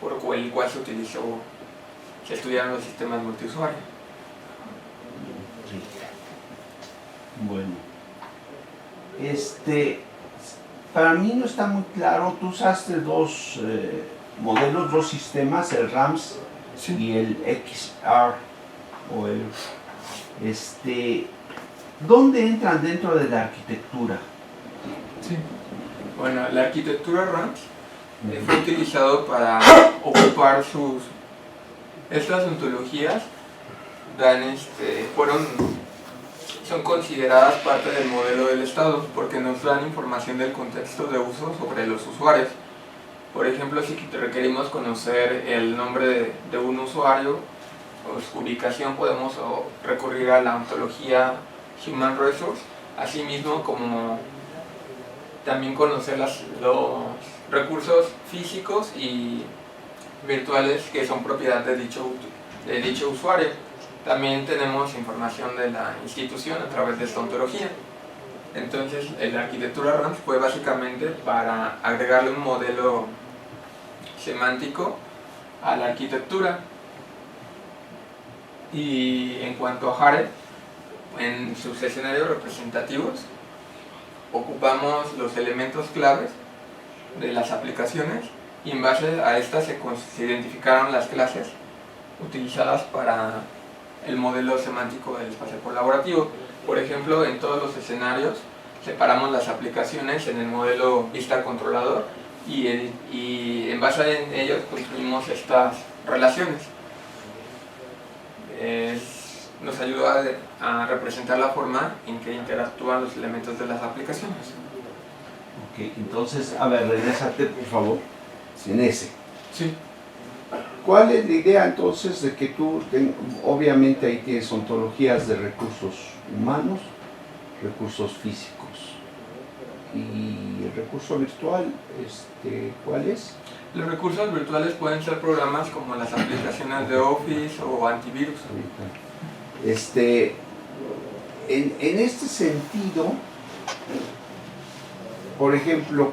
por el cual se utilizó se estudiaron los sistemas multiusuario. Sí. Bueno, para mí no está muy claro, tú usaste dos modelos, dos sistemas, el RAMS y el XR, o el, ¿dónde entran dentro de la arquitectura? Sí. Bueno, la arquitectura RAMS fue utilizado para ocupar estas ontologías son consideradas parte del modelo del Estado porque nos dan información del contexto de uso sobre los usuarios. Por ejemplo, si requerimos conocer el nombre de un usuario o su ubicación, podemos recurrir a la ontología Human Resource, asimismo como también conocer los recursos físicos y virtuales que son propiedad de dicho usuario. También tenemos información de la institución a través de esta ontología. Entonces, la arquitectura RAMS fue básicamente para agregarle un modelo semántico a la arquitectura. Y en cuanto a Jared, en sus escenarios representativos, ocupamos los elementos claves de las aplicaciones y en base a estas se identificaron las clases utilizadas para el modelo semántico del espacio colaborativo. Por ejemplo, en todos los escenarios separamos las aplicaciones en el modelo vista controlador y en base a ellos construimos estas relaciones. Nos ayuda a representar la forma en que interactúan los elementos de las aplicaciones. Ok, entonces, a ver, regrésate por favor, en ese. Sí. ¿Cuál es la idea entonces de que tú, obviamente ahí tienes ontologías de recursos humanos, recursos físicos, y el recurso virtual, ¿cuál es? Los recursos virtuales pueden ser programas como las aplicaciones de Office o antivirus. En este sentido, por ejemplo,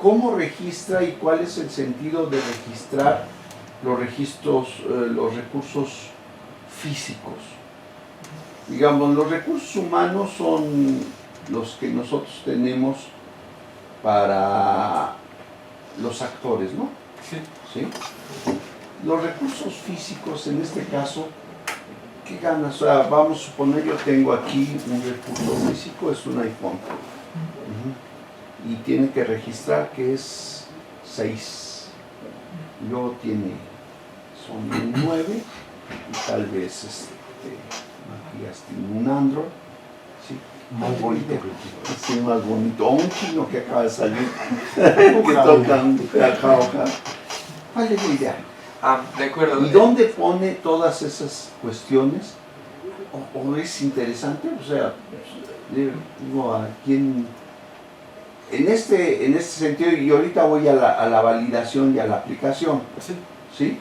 ¿cómo registra y cuál es el sentido de registrar los recursos físicos? Digamos, los recursos humanos son los que nosotros tenemos para los actores, ¿no? Sí. ¿Sí? Los recursos físicos, en este caso, ¿qué ganas? O sea, vamos a suponer, yo tengo aquí un recurso físico, es un iPhone. Y tiene que registrar que es 6. Luego son 9 y tal vez Matías tiene un Android, ¿sí? Más bonito, sí, más bonito, o un chino que acaba de salir que tocan hoja. ¿Cuál es la idea? De acuerdo. ¿Y dónde pone todas esas cuestiones? ¿O es interesante? O sea, digo, ¿a quién? En este sentido, y ahorita voy a la validación y a la aplicación, Sí. ¿sí?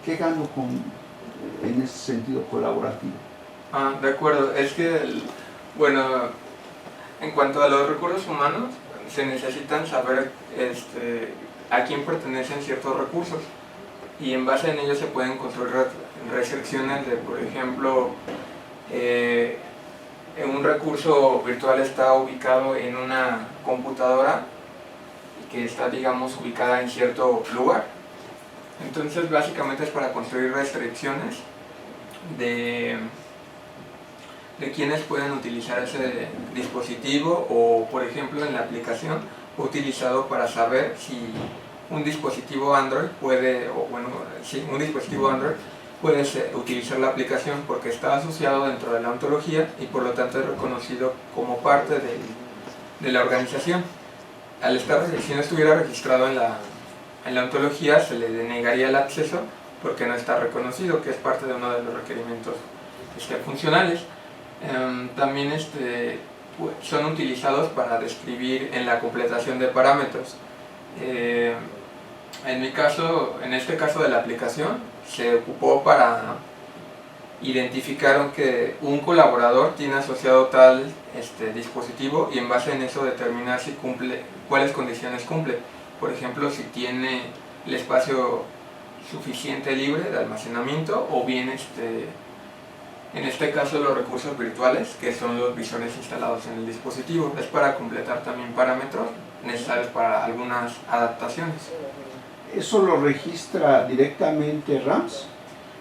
¿Qué gano en ese sentido colaborativo? De acuerdo. Es que, bueno, en cuanto a los recursos humanos, se necesitan saber a quién pertenecen ciertos recursos y en base en ellos se pueden construir restricciones de, por ejemplo, un recurso virtual está ubicado en una computadora que está, digamos, ubicada en cierto lugar. Entonces, básicamente es para construir restricciones de quienes pueden utilizar ese dispositivo o, por ejemplo, en la aplicación utilizado para saber si un dispositivo Android puede utilizar la aplicación porque está asociado dentro de la ontología y por lo tanto es reconocido como parte de la organización. Si no estuviera registrado en la ontología, se le denegaría el acceso porque no está reconocido, que es parte de uno de los requerimientos funcionales. También son utilizados para describir en la completación de parámetros. En este caso de la aplicación, se ocupó para identificar que un colaborador tiene asociado tal dispositivo y en base en eso determinar si cumple, cuáles condiciones cumple. Por ejemplo, si tiene el espacio suficiente libre de almacenamiento, o bien en este caso los recursos virtuales, que son los visores instalados en el dispositivo. Es para completar también parámetros necesarios para algunas adaptaciones. ¿Eso lo registra directamente RAMS?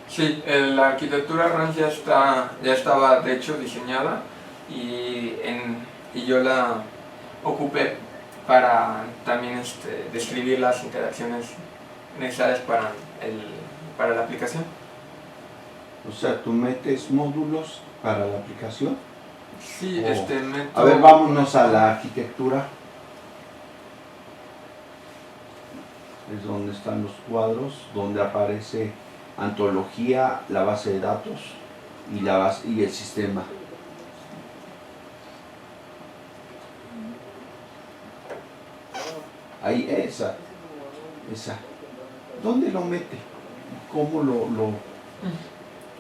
Sí, la arquitectura RAMS ya estaba de hecho diseñada y yo la ocupé para también describir las interacciones necesarias para la aplicación. O sea, tú metes módulos para la aplicación. Sí, A ver, vámonos a la arquitectura. Es donde están los cuadros, donde aparece antología, la base de datos y el sistema. Ahí, esa. ¿Dónde lo mete? ¿Cómo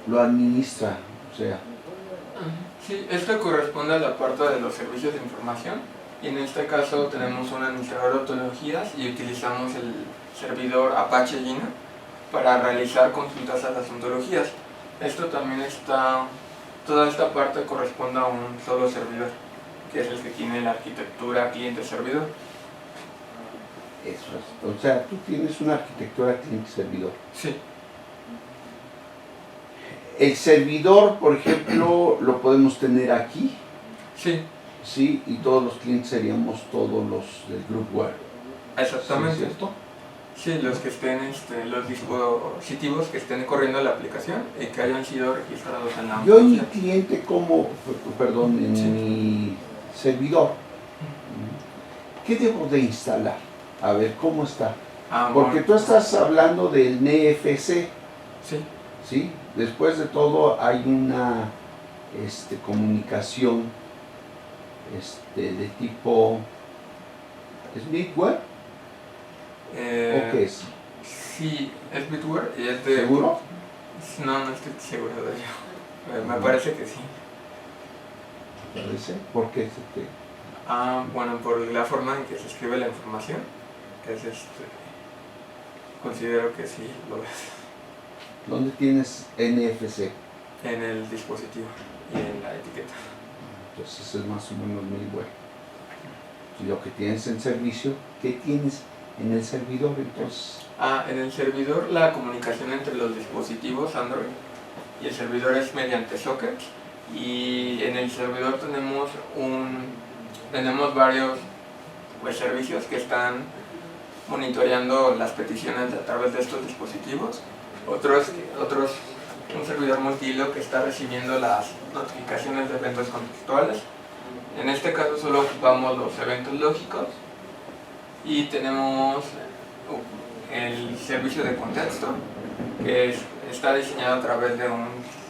lo administra? O sea, Sí, esto corresponde a la parte de los servicios de información, y en este caso tenemos un administrador de ontologías y utilizamos el servidor Apache Gina para realizar consultas a las ontologías. Esto también toda esta parte corresponde a un solo servidor, que es el que tiene la arquitectura cliente-servidor. eso es. O sea, tú tienes una arquitectura cliente-servidor. Sí. El servidor, por ejemplo, lo podemos tener aquí, Sí, ¿sí? Y todos los clientes seríamos todos los del groupware. exactamente. ¿Sí, es cierto? Sí, los que estén, los dispositivos que estén corriendo la aplicación y que hayan sido registrados en la Yo en mi ontología. cliente en Sí. mi servidor, ¿qué debo de instalar? A ver, ¿cómo está? Porque Bueno, tú estás hablando del NFC, sí, ¿sí? Después de todo hay una comunicación de tipo Bitware, ¿o qué es? sí, es Bitware y es de... ¿Seguro? No estoy seguro de ello. Me parece que sí. Parece. ¿Por qué? Bueno, por la forma en que se escribe la información, considero que sí lo es. ¿Dónde tienes NFC? En el dispositivo y en la etiqueta. Entonces es más o menos middleware. Y lo que tienes en servicio, ¿qué tienes en el servidor entonces? En el servidor la comunicación entre los dispositivos Android y el servidor es mediante sockets, y en el servidor tenemos varios servicios que están monitoreando las peticiones a través de estos dispositivos. Un servidor multihilo que está recibiendo las notificaciones de eventos contextuales. En este caso solo ocupamos los eventos lógicos, y tenemos el servicio de contexto, que está diseñado a través de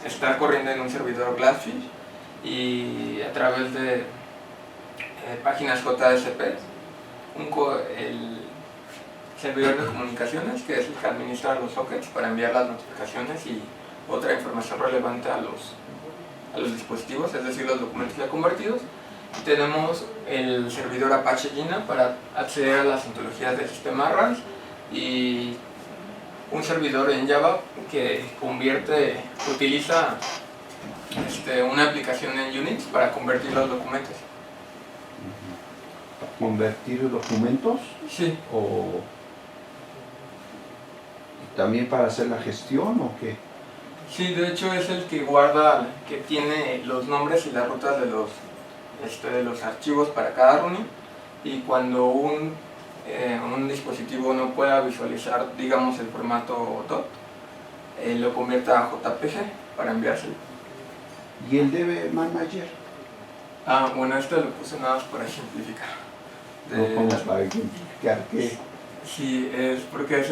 está corriendo en un servidor Glassfish y a través de páginas JSP, el servidor de comunicaciones, que es el que administra los sockets para enviar las notificaciones y otra información relevante a los dispositivos, es decir, los documentos ya convertidos. Tenemos el servidor Apache Gina para acceder a las ontologías del sistema RAMS, y un servidor en Java que utiliza una aplicación en Unix para convertir los documentos. ¿Convertir documentos? Sí. ¿O también para hacer la gestión o qué? Sí, de hecho es el que que tiene los nombres y las rutas de los archivos para cada running, y cuando un dispositivo no pueda visualizar, digamos, el formato DOT, lo convierte a JPG para enviárselo. ¿Y el DB Manager? Bueno, esto lo puse nada más para ejemplificar. No, ¿cómo para ejemplificar qué? Sí, es porque es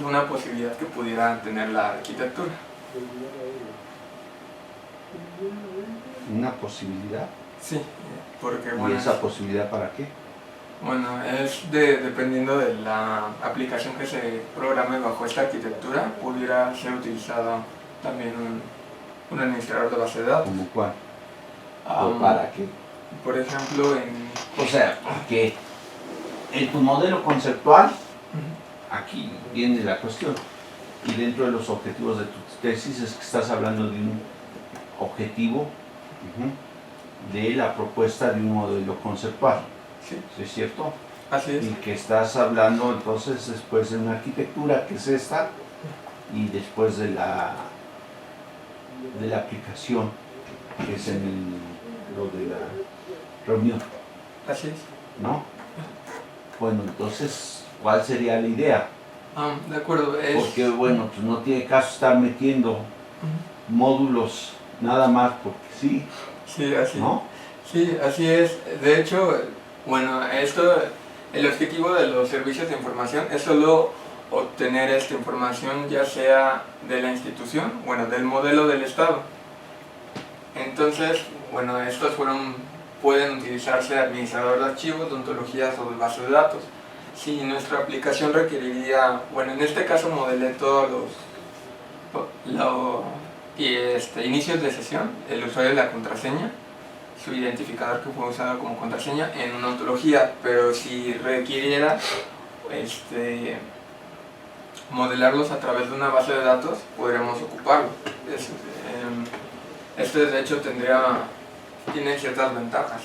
una posibilidad que pudiera tener la arquitectura. ¿Una posibilidad? Sí, porque ¿Y esa posibilidad para qué? Bueno, dependiendo de la aplicación que se programe bajo esta arquitectura, pudiera ser utilizada también un administrador de base de datos. ¿Cómo cuál? ¿O para qué? Por ejemplo, O sea, que en tu modelo conceptual aquí viene la cuestión. Y dentro de los objetivos de tu tesis es que estás hablando de un objetivo de la propuesta de un modelo conceptual. Sí, ¿Es cierto? así es. Y que estás hablando entonces después de una arquitectura que es esta y después de la aplicación que es en lo de la reunión, Así es. ¿no? Bueno, entonces, ¿cuál sería la idea? De acuerdo. Porque bueno, pues no tiene caso estar metiendo Ujú. módulos nada más porque sí, Sí, así. ¿no? Sí, así es. De hecho, bueno, el objetivo de los servicios de información es solo obtener esta información, ya sea de la institución, bueno, del modelo del Estado. Entonces, bueno, estos pueden utilizarse de administrador de archivos, de ontologías o de base de datos. Si nuestra aplicación requeriría, bueno, en este caso modelé todos inicios de sesión, el usuario y la contraseña, su identificador que fue usado como contraseña en una ontología, pero si requiriera modelarlos a través de una base de datos, podríamos ocuparlo. Este de hecho tiene ciertas ventajas.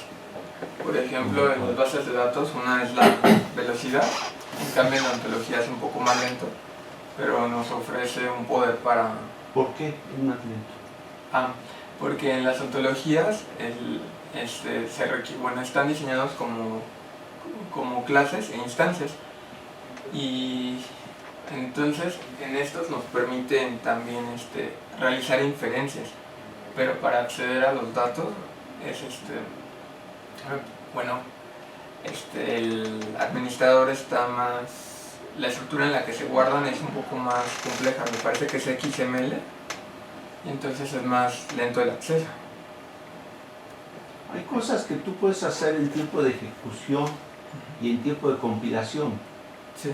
Por ejemplo, en las bases de datos una es la velocidad, en cambio en la ontología es un poco más lento, pero nos ofrece un poder para... ¿Por qué es más lento? Porque en las ontologías están diseñados como clases e instancias, y entonces en estos nos permiten también realizar inferencias, pero para acceder a los datos es el administrador está más, la estructura en la que se guardan es un poco más compleja, me parece que es XML, y entonces es más lento el acceso. Hay cosas que tú puedes hacer en tiempo de ejecución y en tiempo de compilación. Sí,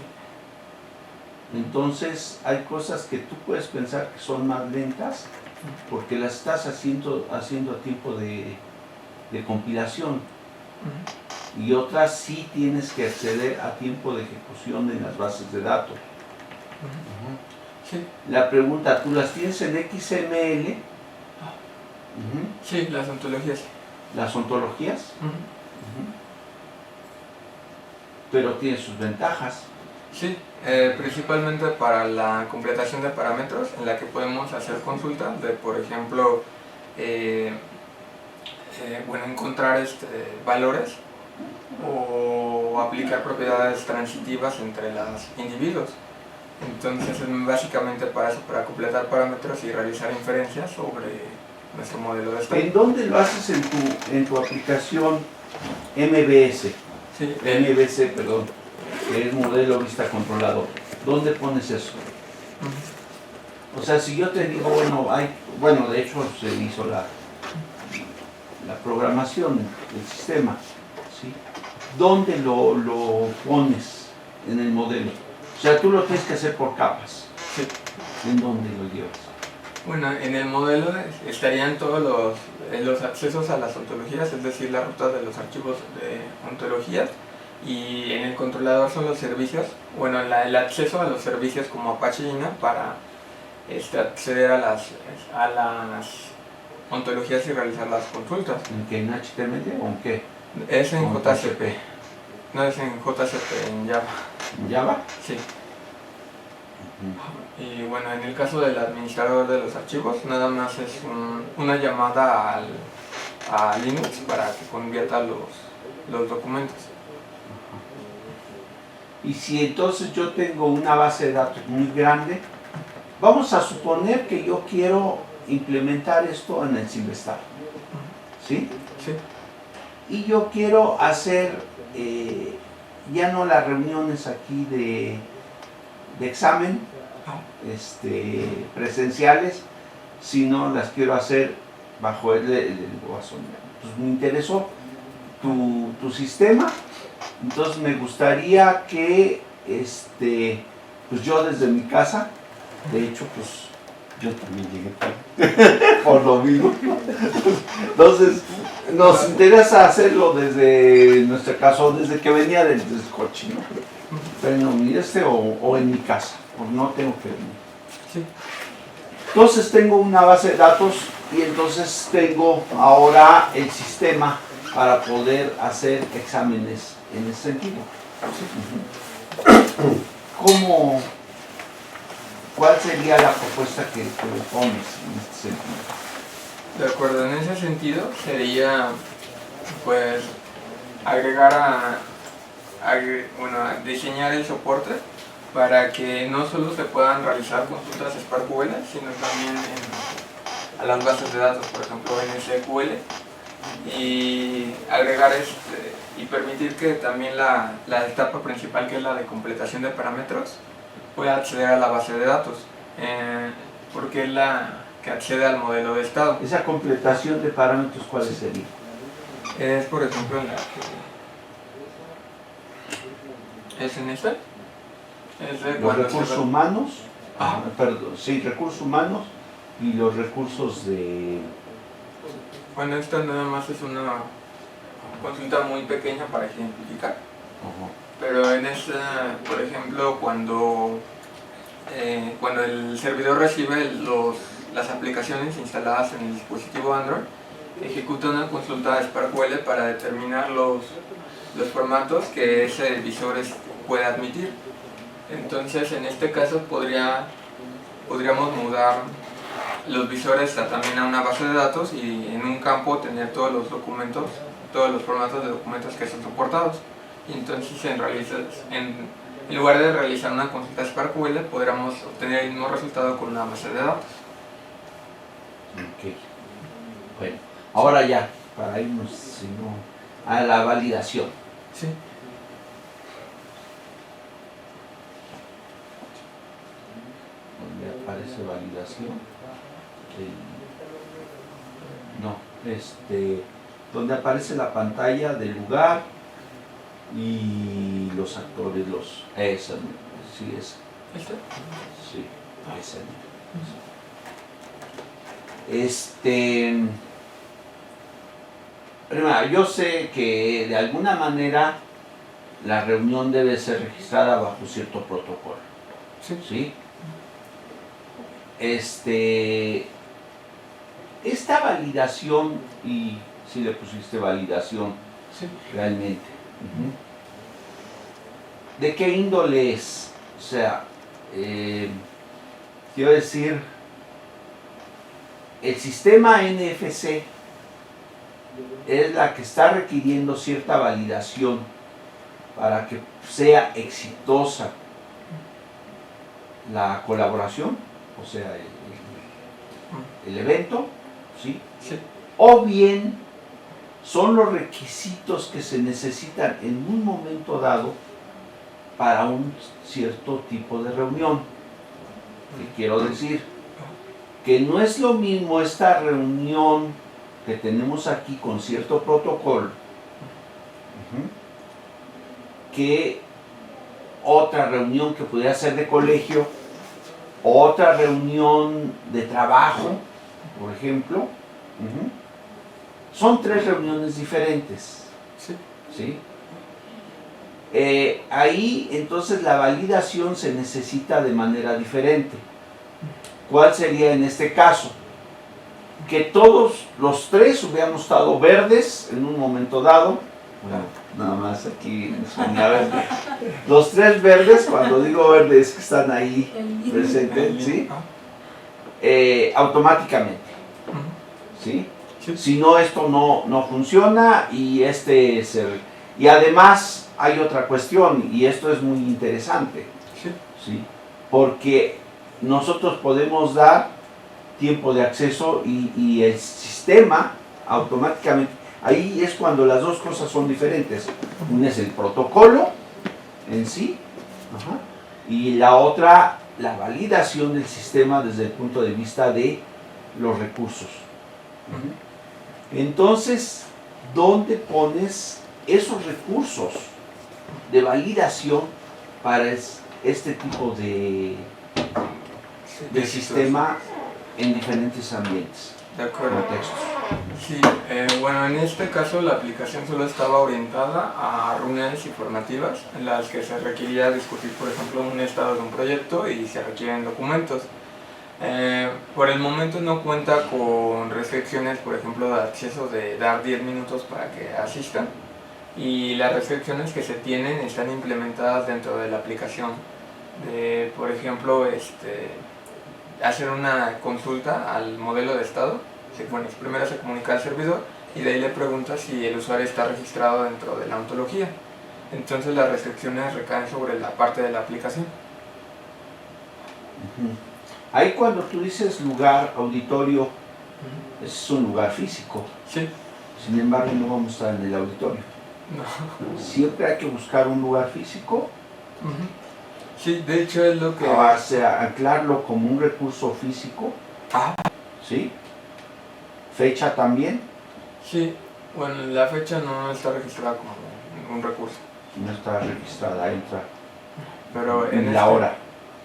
Entonces hay cosas que tú puedes pensar que son más lentas porque las estás haciendo a tiempo de compilación, y otras sí tienes que acceder a tiempo de ejecución en las bases de datos. sí, La pregunta, ¿tú las tienes en XML? sí, las ontologías. Las ontologías, pero tiene sus ventajas. Sí, principalmente para la completación de parámetros, en la que podemos hacer consultas de, por ejemplo, encontrar valores o aplicar propiedades transitivas entre los individuos. Entonces es básicamente para eso, para completar parámetros y realizar inferencias sobre nuestro modelo de estado. ¿En dónde lo haces en tu aplicación MVS? Sí, MVC, perdón, que es modelo vista controlador. ¿Dónde pones eso? O sea, si yo te digo, bueno, de hecho se hizo la programación del sistema, ¿sí? ¿Dónde lo pones en el modelo? O sea, tú lo tienes que hacer por capas. Sí. ¿En dónde lo llevas? Bueno, en el modelo estarían todos los accesos a las ontologías, es decir, las rutas de los archivos de ontologías, y en el controlador son los servicios, el acceso a los servicios como Apache Llana para acceder a las ontologías y realizar las consultas. ¿En qué? ¿En HTML o en qué? Es en ¿Con JCP, no es en JCP, en Java. ¿En Java? Sí. Y bueno, en el caso del administrador de los archivos, nada más es una llamada a Linux para que convierta los documentos. Y si entonces yo tengo una base de datos muy grande, vamos a suponer que yo quiero implementar esto en el Simvestar, ¿sí? Sí. Y yo quiero hacer ya no las reuniones aquí de examen presenciales, sino las quiero hacer bajo el lenguaje. Pues me interesó tu sistema, entonces me gustaría que pues yo desde mi casa, de hecho pues yo también llegué tarde por lo mismo, entonces nos interesa hacerlo desde, en nuestro caso, desde que venía del coche, ¿no? Pero no, mire o en mi casa, porque no tengo que venir. Sí. Entonces tengo una base de datos y entonces tengo ahora el sistema para poder hacer exámenes en ese sentido. ¿Cómo, cuál sería la propuesta que me pones en este sentido? De acuerdo, en ese sentido sería pues agregar bueno, a diseñar el soporte para que no solo se puedan realizar consultas SparkQL, sino también a las bases de datos, por ejemplo NSQL, y agregar y permitir que también la etapa principal, que es la de completación de parámetros, pueda acceder a la base de datos, porque es la que accede al modelo de estado. Esa completación de parámetros, ¿cuáles serían? Es, por ejemplo, en la que es en esta. Es de Los recursos humanos, perdón, sí, recursos humanos y los recursos de... Bueno, esta nada más es una consulta muy pequeña para ejemplificar. Pero en esta, por ejemplo, cuando el servidor recibe las aplicaciones instaladas en el dispositivo Android, ejecuta una consulta de SparkQL para determinar los formatos que ese visor puede admitir. Entonces, en este caso podríamos mudar los visores también a una base de datos y en un campo tener todos los documentos, todos los formatos de documentos que son soportados. Y entonces, en lugar de realizar una consulta SparkQL, podríamos obtener el mismo resultado con una base de datos. Ok. Bueno, ahora ya, para irnos a la validación. Sí. Donde aparece validación. Donde aparece la pantalla del lugar y los actores, esa, sí, esa. ¿Este? Sí, esa. Primero, yo sé que de alguna manera la reunión debe ser registrada bajo cierto protocolo. Sí. ¿Sí? Esta validación, y si le pusiste validación, Sí. realmente, ¿de qué índole es? O sea, quiero decir, el sistema NFC es la que está requiriendo cierta validación para que sea exitosa la colaboración, o sea, el evento, ¿sí? Sí. O bien son los requisitos que se necesitan en un momento dado para un cierto tipo de reunión. ¿Qué quiero decir? Que no es lo mismo esta reunión que tenemos aquí con cierto protocolo que otra reunión que pudiera ser de colegio, otra reunión de trabajo, por ejemplo. Son 3 reuniones diferentes. Sí. ¿Sí? Ahí entonces la validación se necesita de manera diferente. ¿Cuál sería en este caso? Que todos los 3 hubiéramos estado verdes en un momento dado. Bueno, nada más aquí suena verde. Los 3 verdes, cuando digo verdes, que están ahí presentes, ¿sí? Automáticamente. ¿Sí? Sí. Si no, esto no funciona y y además hay otra cuestión, y esto es muy interesante. Sí. ¿Sí? Porque nosotros podemos dar tiempo de acceso y el sistema automáticamente, ahí es cuando las dos cosas son diferentes. Una es el protocolo en sí, y la otra, la validación del sistema desde el punto de vista de los recursos. Entonces, ¿dónde pones esos recursos de validación para este tipo de sistema en diferentes ambientes, De acuerdo. contextos? Sí, bueno, en este caso la aplicación solo estaba orientada a reuniones informativas en las que se requería discutir, por ejemplo, un estado de un proyecto y se requieren documentos. Por el momento no cuenta con restricciones, por ejemplo, de acceso de dar 10 minutos para que asistan, y las restricciones que se tienen están implementadas dentro de la aplicación. Por ejemplo, hacer una consulta al modelo de estado. Bueno, primero se comunica al servidor y de ahí le pregunta si el usuario está registrado dentro de la ontología. Entonces las restricciones recaen sobre la parte de la aplicación. Ahí cuando tú dices lugar, auditorio, es un lugar físico. Sí. Sin embargo, no vamos a estar en el auditorio. No. Siempre hay que buscar un lugar físico. Sí, de hecho es lo que... O sea, anclarlo como un recurso físico. ¿Sí? ¿Fecha también? Sí, bueno, la fecha no está registrada como un recurso. No está registrada, entra. Pero Ni la hora.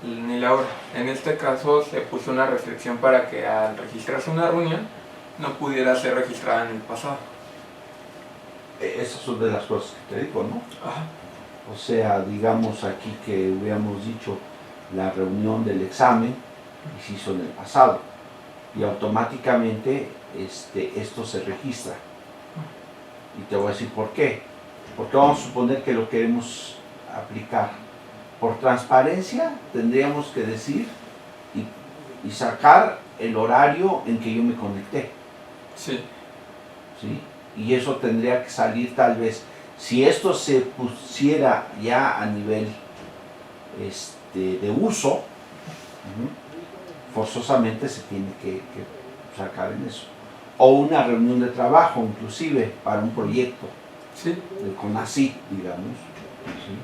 Ni la hora. En este caso se puso una restricción para que al registrarse una reunión no pudiera ser registrada en el pasado. Esas son de las cosas que te digo, ¿no? Ajá. O sea, digamos aquí que hubiéramos dicho la reunión del examen y se hizo en el pasado y automáticamente esto se registra. Y te voy a decir por qué. Porque vamos a suponer que lo queremos aplicar. Por transparencia tendríamos que decir y sacar el horario en que yo me conecté. Sí. ¿Sí? Y eso tendría que salir tal vez. Si esto se pusiera ya a nivel de uso, forzosamente se tiene que sacar en eso. O una reunión de trabajo, inclusive, para un proyecto Sí. de CONACYT, digamos. ¿Sí?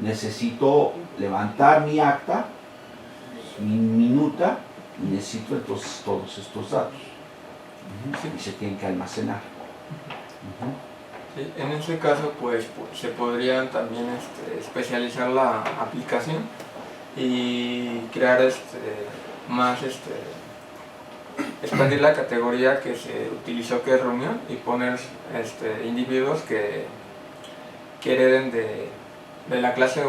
Necesito levantar mi acta, mi minuta, y necesito entonces todos estos datos. Sí. Y se tienen que almacenar. Sí, en este caso pues se podría también especializar la aplicación y crear más expandir la categoría que se utilizó, que es reunión, y poner individuos que hereden de la clase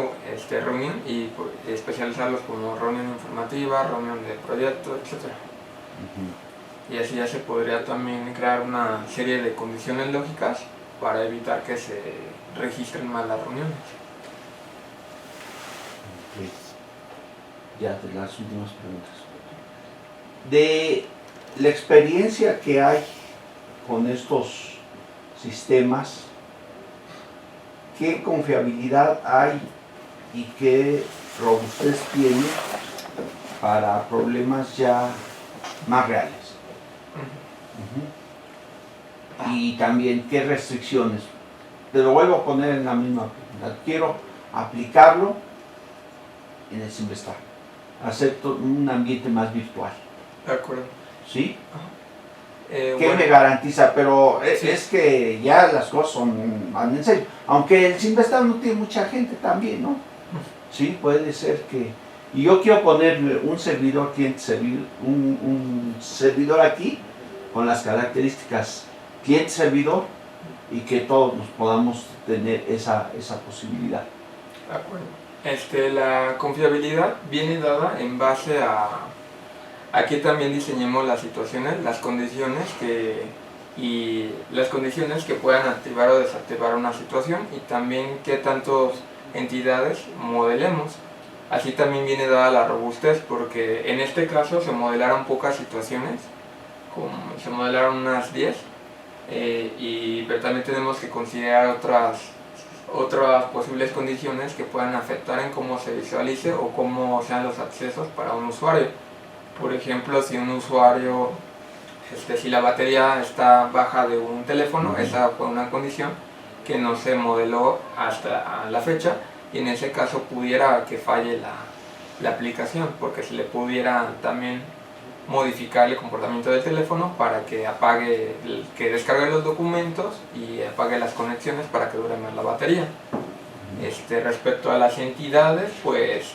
reunión y especializarlos como reunión informativa, reunión de proyecto, etc. Y así ya se podría también crear una serie de condiciones lógicas para evitar que se registren mal las reuniones. Okay. Ya, de las últimas preguntas. De la experiencia que hay con estos sistemas, ¿qué confiabilidad hay y qué robustez tiene para problemas ya más reales? Y también qué restricciones. Te lo vuelvo a poner en la misma pregunta. Quiero aplicarlo en el Simvestar, hacer un ambiente más virtual. De acuerdo. ¿Sí? ¿Qué Bueno, me garantiza? Pero Sí. es que ya las cosas van en serio. Aunque el Simvestar no tiene mucha gente también, ¿no? Sí, puede ser que... Y yo quiero poner un servidor cliente-servidor, un servidor aquí con las características cliente-servidor y que todos nos podamos tener esa posibilidad. de acuerdo. La confiabilidad viene dada en base a que también diseñemos las situaciones, las condiciones que puedan activar o desactivar una situación, y también qué tantas entidades modelemos. Así también viene dada la robustez, porque en este caso se modelaron pocas situaciones, se modelaron unas 10, pero también tenemos que considerar otras posibles condiciones que puedan afectar en cómo se visualice o cómo sean los accesos para un usuario. Por ejemplo, si un usuario, si la batería está baja de un teléfono, esa fue una condición que no se modeló hasta la fecha, y en ese caso pudiera que falle la aplicación, porque se le pudiera también modificar el comportamiento del teléfono para que que descargue los documentos y apague las conexiones para que dure más la batería. Respecto a las entidades, pues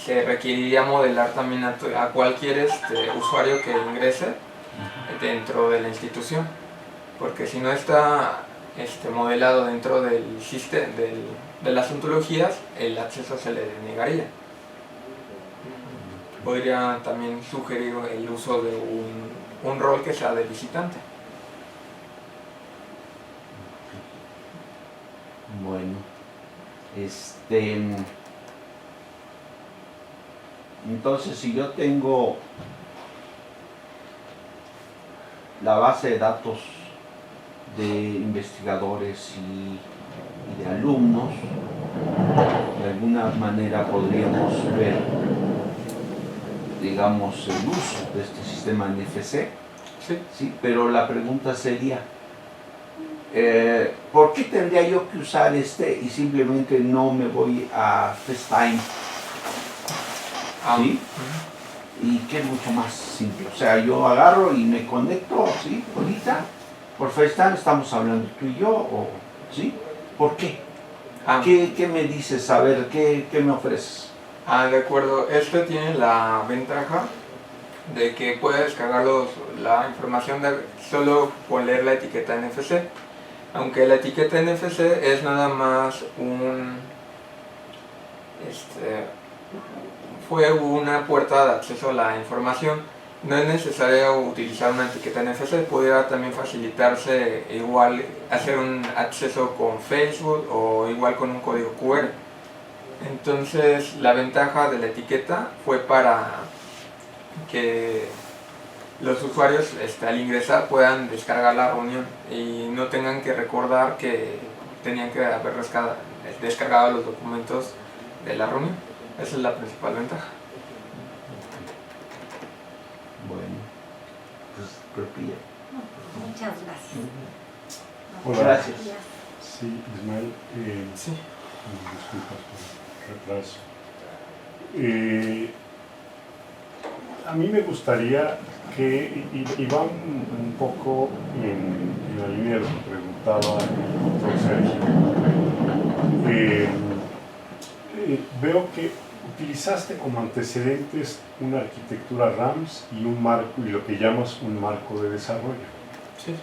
se requeriría modelar también a cualquier usuario que ingrese dentro de la institución, porque si no está modelado dentro del sistema de las ontologías, el acceso se le negaría. Podría también sugerir el uso de un rol que sea de visitante. Bueno, entonces si yo tengo la base de datos de investigadores y de alumnos, de alguna manera podríamos ver, digamos, el uso de este sistema NFC, Sí. ¿sí? Pero la pregunta sería, ¿por qué tendría yo que usar y simplemente no me voy a FaceTime? ¿Sí? Y que es mucho más simple. O sea, yo agarro y me conecto, ¿sí? Ahorita, por FaceTime estamos hablando tú y yo, ¿sí? ¿Por qué? ¿Qué me dices? A ver, ¿qué me ofreces? De acuerdo. Tiene la ventaja de que puede descargar la información solo con leer la etiqueta NFC. Aunque la etiqueta NFC es nada más fue una puerta de acceso a la información. No es necesario utilizar una etiqueta NFC, pudiera también facilitarse igual hacer un acceso con Facebook o igual con un código QR. Entonces la ventaja de la etiqueta fue para que los usuarios al ingresar puedan descargar la reunión y no tengan que recordar que tenían que haber descargado los documentos de la reunión. Esa es la principal ventaja. Bueno, pues propia. Muchas gracias. Hola. Gracias. Sí, Ismael, Sí. disculpas por el retraso. A mí me gustaría que, y va un poco en la línea de lo que preguntaba el doctor Sergio. Veo que utilizaste como antecedentes una arquitectura RAMS y un marco, y lo que llamas un marco de desarrollo. Sí.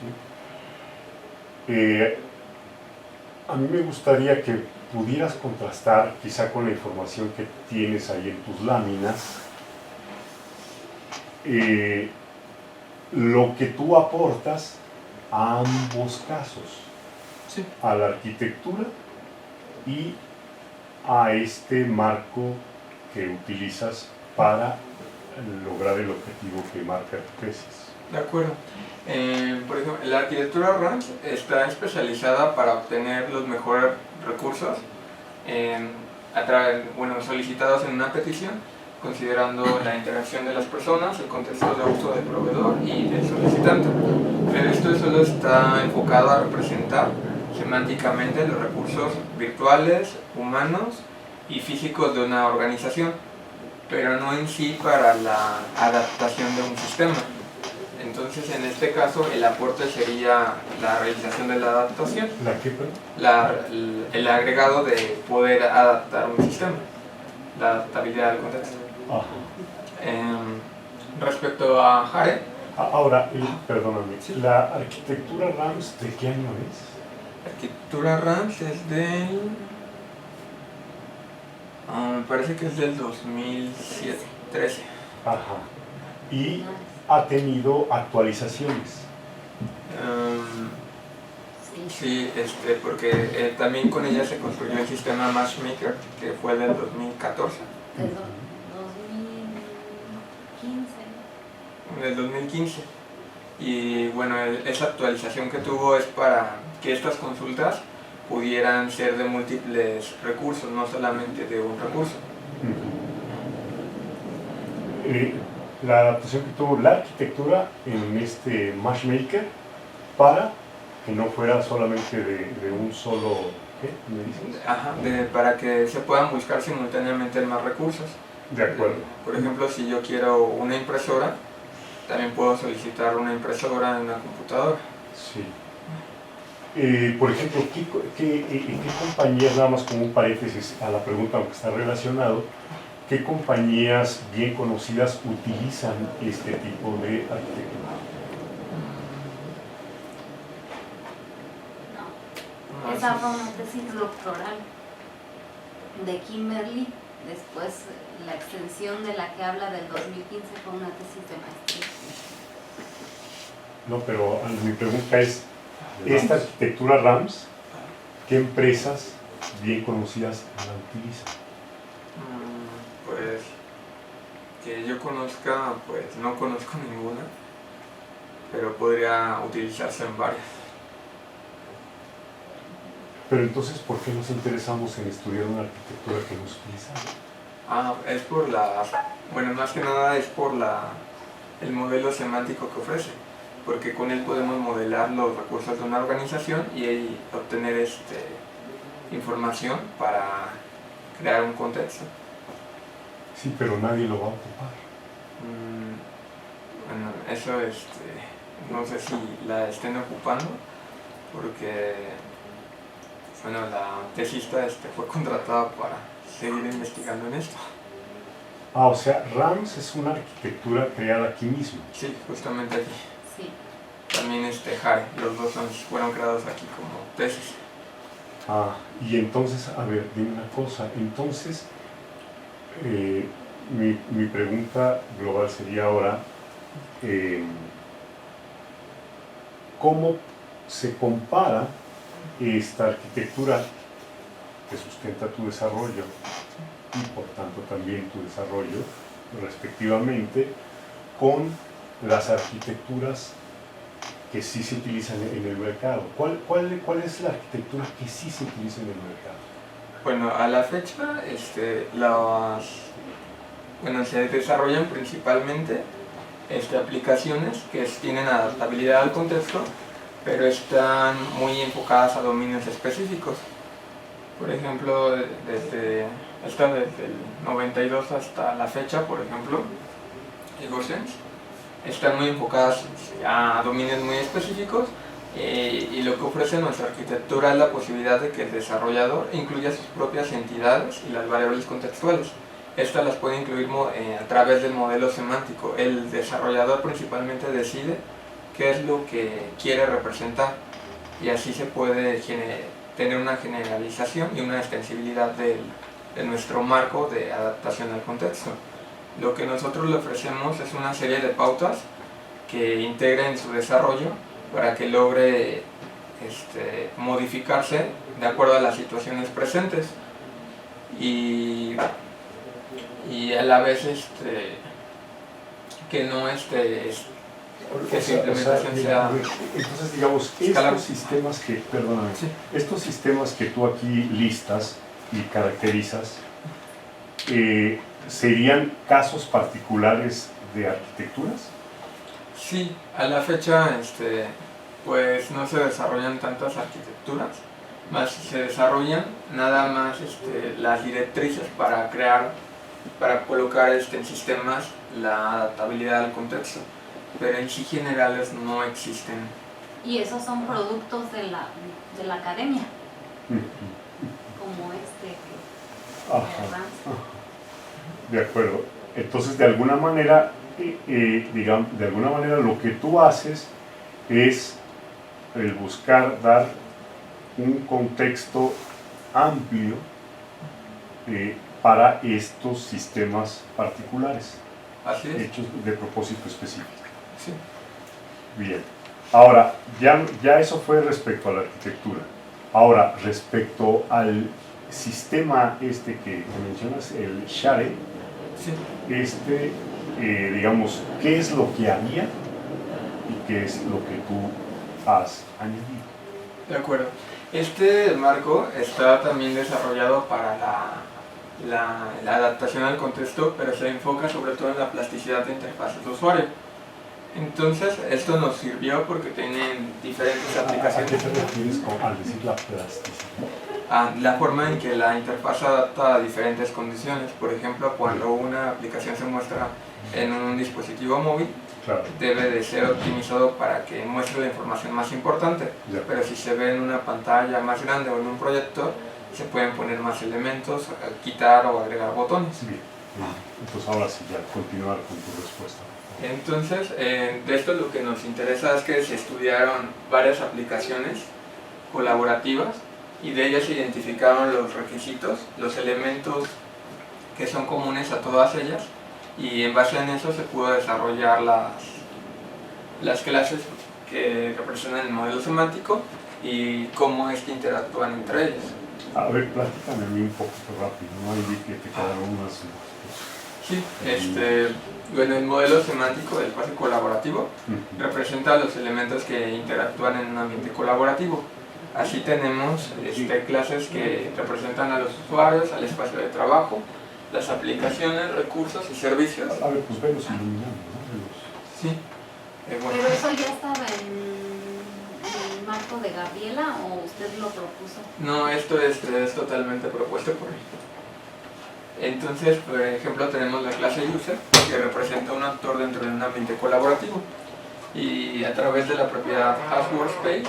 A mí me gustaría que pudieras contrastar, quizá con la información que tienes ahí en tus láminas, lo que tú aportas a ambos casos, Sí. a la arquitectura y a este marco que utilizas para lograr el objetivo que marca tu tesis. De acuerdo. Por ejemplo, la arquitectura RAMS está especializada para obtener los mejores recursos solicitados en una petición, considerando la interacción de las personas, el contexto de uso del proveedor y del solicitante. Pero esto solo está enfocado a representar semánticamente los recursos virtuales, humanos y físicos de una organización, pero no en sí para la adaptación de un sistema. Entonces, en este caso, el aporte sería la realización de la adaptación, ¿La qué, perdón? el agregado de poder adaptar un sistema, la adaptabilidad del contexto. Ajá. Respecto a Jare, Ahora, perdóname, Sí. ¿la arquitectura RAMS de qué año es? la arquitectura RAMS es del... me parece que es del 2013. Ajá. Y ha tenido actualizaciones. Sí, porque también con ella se construyó el sistema Matchmaker, que fue del 2014. Del 2015. Del 2015. Y bueno, esa actualización que tuvo es para que estas consultas pudieran ser de múltiples recursos, no solamente de un recurso. La adaptación que tuvo la arquitectura en este Matchmaker para que no fuera solamente de un solo... ¿Qué me dices? Ajá, para que se puedan buscar simultáneamente más recursos. De acuerdo. Por ejemplo, si yo quiero una impresora, también puedo solicitar una impresora en una computadora. Sí. Por ejemplo, ¿qué compañías, nada más como un paréntesis a la pregunta, aunque está relacionado, qué compañías bien conocidas utilizan este tipo de arquitectura? Esa fue una tesis doctoral de Kimberly. Después la extensión de la que habla del 2015 fue una tesis de maestría. No, pero mi pregunta es, esta arquitectura RAMS, ¿qué empresas bien conocidas la utilizan? Pues que yo conozca, pues no conozco ninguna, pero podría utilizarse en varias. Pero entonces, ¿por qué nos interesamos en estudiar una arquitectura que no es utilizada? Es por bueno, más que nada es por el modelo semántico que ofrece, porque con él podemos modelar los recursos de una organización y obtener información para crear un contexto. Sí, pero nadie lo va a ocupar. Bueno, eso no sé si la estén ocupando, porque bueno, la tesista fue contratada para seguir investigando en esto. O sea, RAMS es una arquitectura creada aquí mismo. Sí, justamente aquí. Sí. También Hare, los dos fueron creados aquí como tesis. Y entonces, a ver, dime una cosa. Entonces, mi pregunta global sería ahora, ¿cómo se compara esta arquitectura que sustenta tu desarrollo y por tanto también tu desarrollo respectivamente con las arquitecturas que sí se utilizan en el mercado? ¿Cuál es la arquitectura que sí se utiliza en el mercado? Bueno, a la fecha se desarrollan principalmente aplicaciones que tienen adaptabilidad al contexto, pero están muy enfocadas a dominios específicos. Por ejemplo, desde el 92 hasta la fecha, por ejemplo, Egosense, están muy enfocadas a dominios muy específicos, y lo que ofrece nuestra arquitectura es la posibilidad de que el desarrollador incluya sus propias entidades y las variables contextuales. Estas las puede incluir a través del modelo semántico. El desarrollador principalmente decide qué es lo que quiere representar, y así se puede tener una generalización y una extensibilidad de nuestro marco de adaptación al contexto. Lo que nosotros le ofrecemos es una serie de pautas que integren su desarrollo para que logre modificarse de acuerdo a las situaciones presentes y a la vez que no que su implementación sea... Entonces, digamos, estos sistemas que tú aquí listas y caracterizas, ¿serían casos particulares de arquitecturas? Sí, a la fecha pues no se desarrollan tantas arquitecturas, más se desarrollan nada más las directrices para colocar en sistemas la adaptabilidad al contexto, pero en sí generales no existen. Y esos son productos de la academia, como De acuerdo. Entonces, de alguna manera, lo que tú haces es el buscar dar un contexto amplio para estos sistemas particulares, Así es. hechos de propósito específico. Sí. Bien. Ahora, ya eso fue respecto a la arquitectura. Ahora, respecto al sistema que mencionas, el Hare, Sí. digamos, ¿qué es lo que había y qué es lo que tú has añadido? De acuerdo. Este marco está también desarrollado para la adaptación al contexto, pero se enfoca sobre todo en la plasticidad de interfaces de usuario. Entonces, esto nos sirvió porque tienen diferentes aplicaciones. ¿A qué te refieres al decir la plasticidad? La forma en que la interfaz adapta a diferentes condiciones. Por ejemplo, cuando una aplicación se muestra en un dispositivo móvil, claro, debe de ser optimizado para que muestre la información más importante. Ya. Pero si se ve en una pantalla más grande o en un proyector, se pueden poner más elementos, quitar o agregar botones. Bien. Entonces ahora sí, ya continuar con tu respuesta. Entonces, de esto lo que nos interesa es que se estudiaron varias aplicaciones colaborativas y de ellas se identificaron los requisitos, los elementos que son comunes a todas ellas, y en base en eso se pudo desarrollar las clases que representan el modelo semántico y cómo es que interactúan entre ellas. A ver, platícame a mí un poquito rápido, ¿no? Ahí vi que te quedaron unas... Sí, bueno, el modelo semántico del espacio colaborativo representa los elementos que interactúan en un ambiente colaborativo. Así tenemos clases que representan a los usuarios, al espacio de trabajo, las aplicaciones, recursos y servicios. A ver, pues velos iluminando, ¿no? Sí. Bueno. ¿Pero eso ya estaba en el marco de Gabriela o usted lo propuso? No, esto es totalmente propuesto por él. Entonces, por ejemplo, tenemos la clase user, que representa un actor dentro de un ambiente colaborativo, y a través de la propiedad hasWorkspace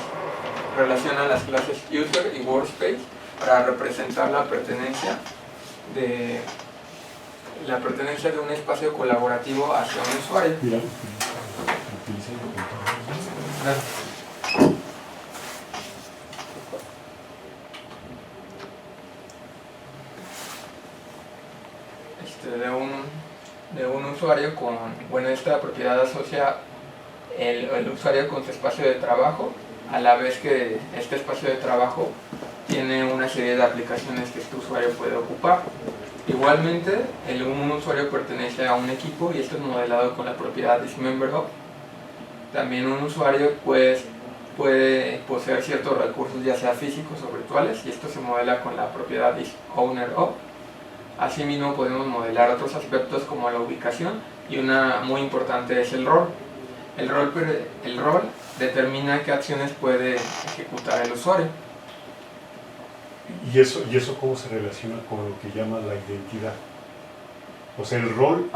relaciona las clases user y workspace para representar la pertenencia de un espacio colaborativo hacia un usuario. Mira, utiliza el Gracias. De un usuario con, bueno, esta propiedad asocia el usuario con su espacio de trabajo, a la vez que este espacio de trabajo tiene una serie de aplicaciones que este usuario puede ocupar. Igualmente, un usuario pertenece a un equipo y esto es modelado con la propiedad isMemberOf. También un usuario puede poseer ciertos recursos, ya sea físicos o virtuales, y esto se modela con la propiedad isOwnerOf. Asimismo, podemos modelar otros aspectos como la ubicación, y una muy importante es el rol. El rol determina qué acciones puede ejecutar el usuario. ¿Y eso cómo se relaciona con lo que llamas la identidad? O sea, ¿el rol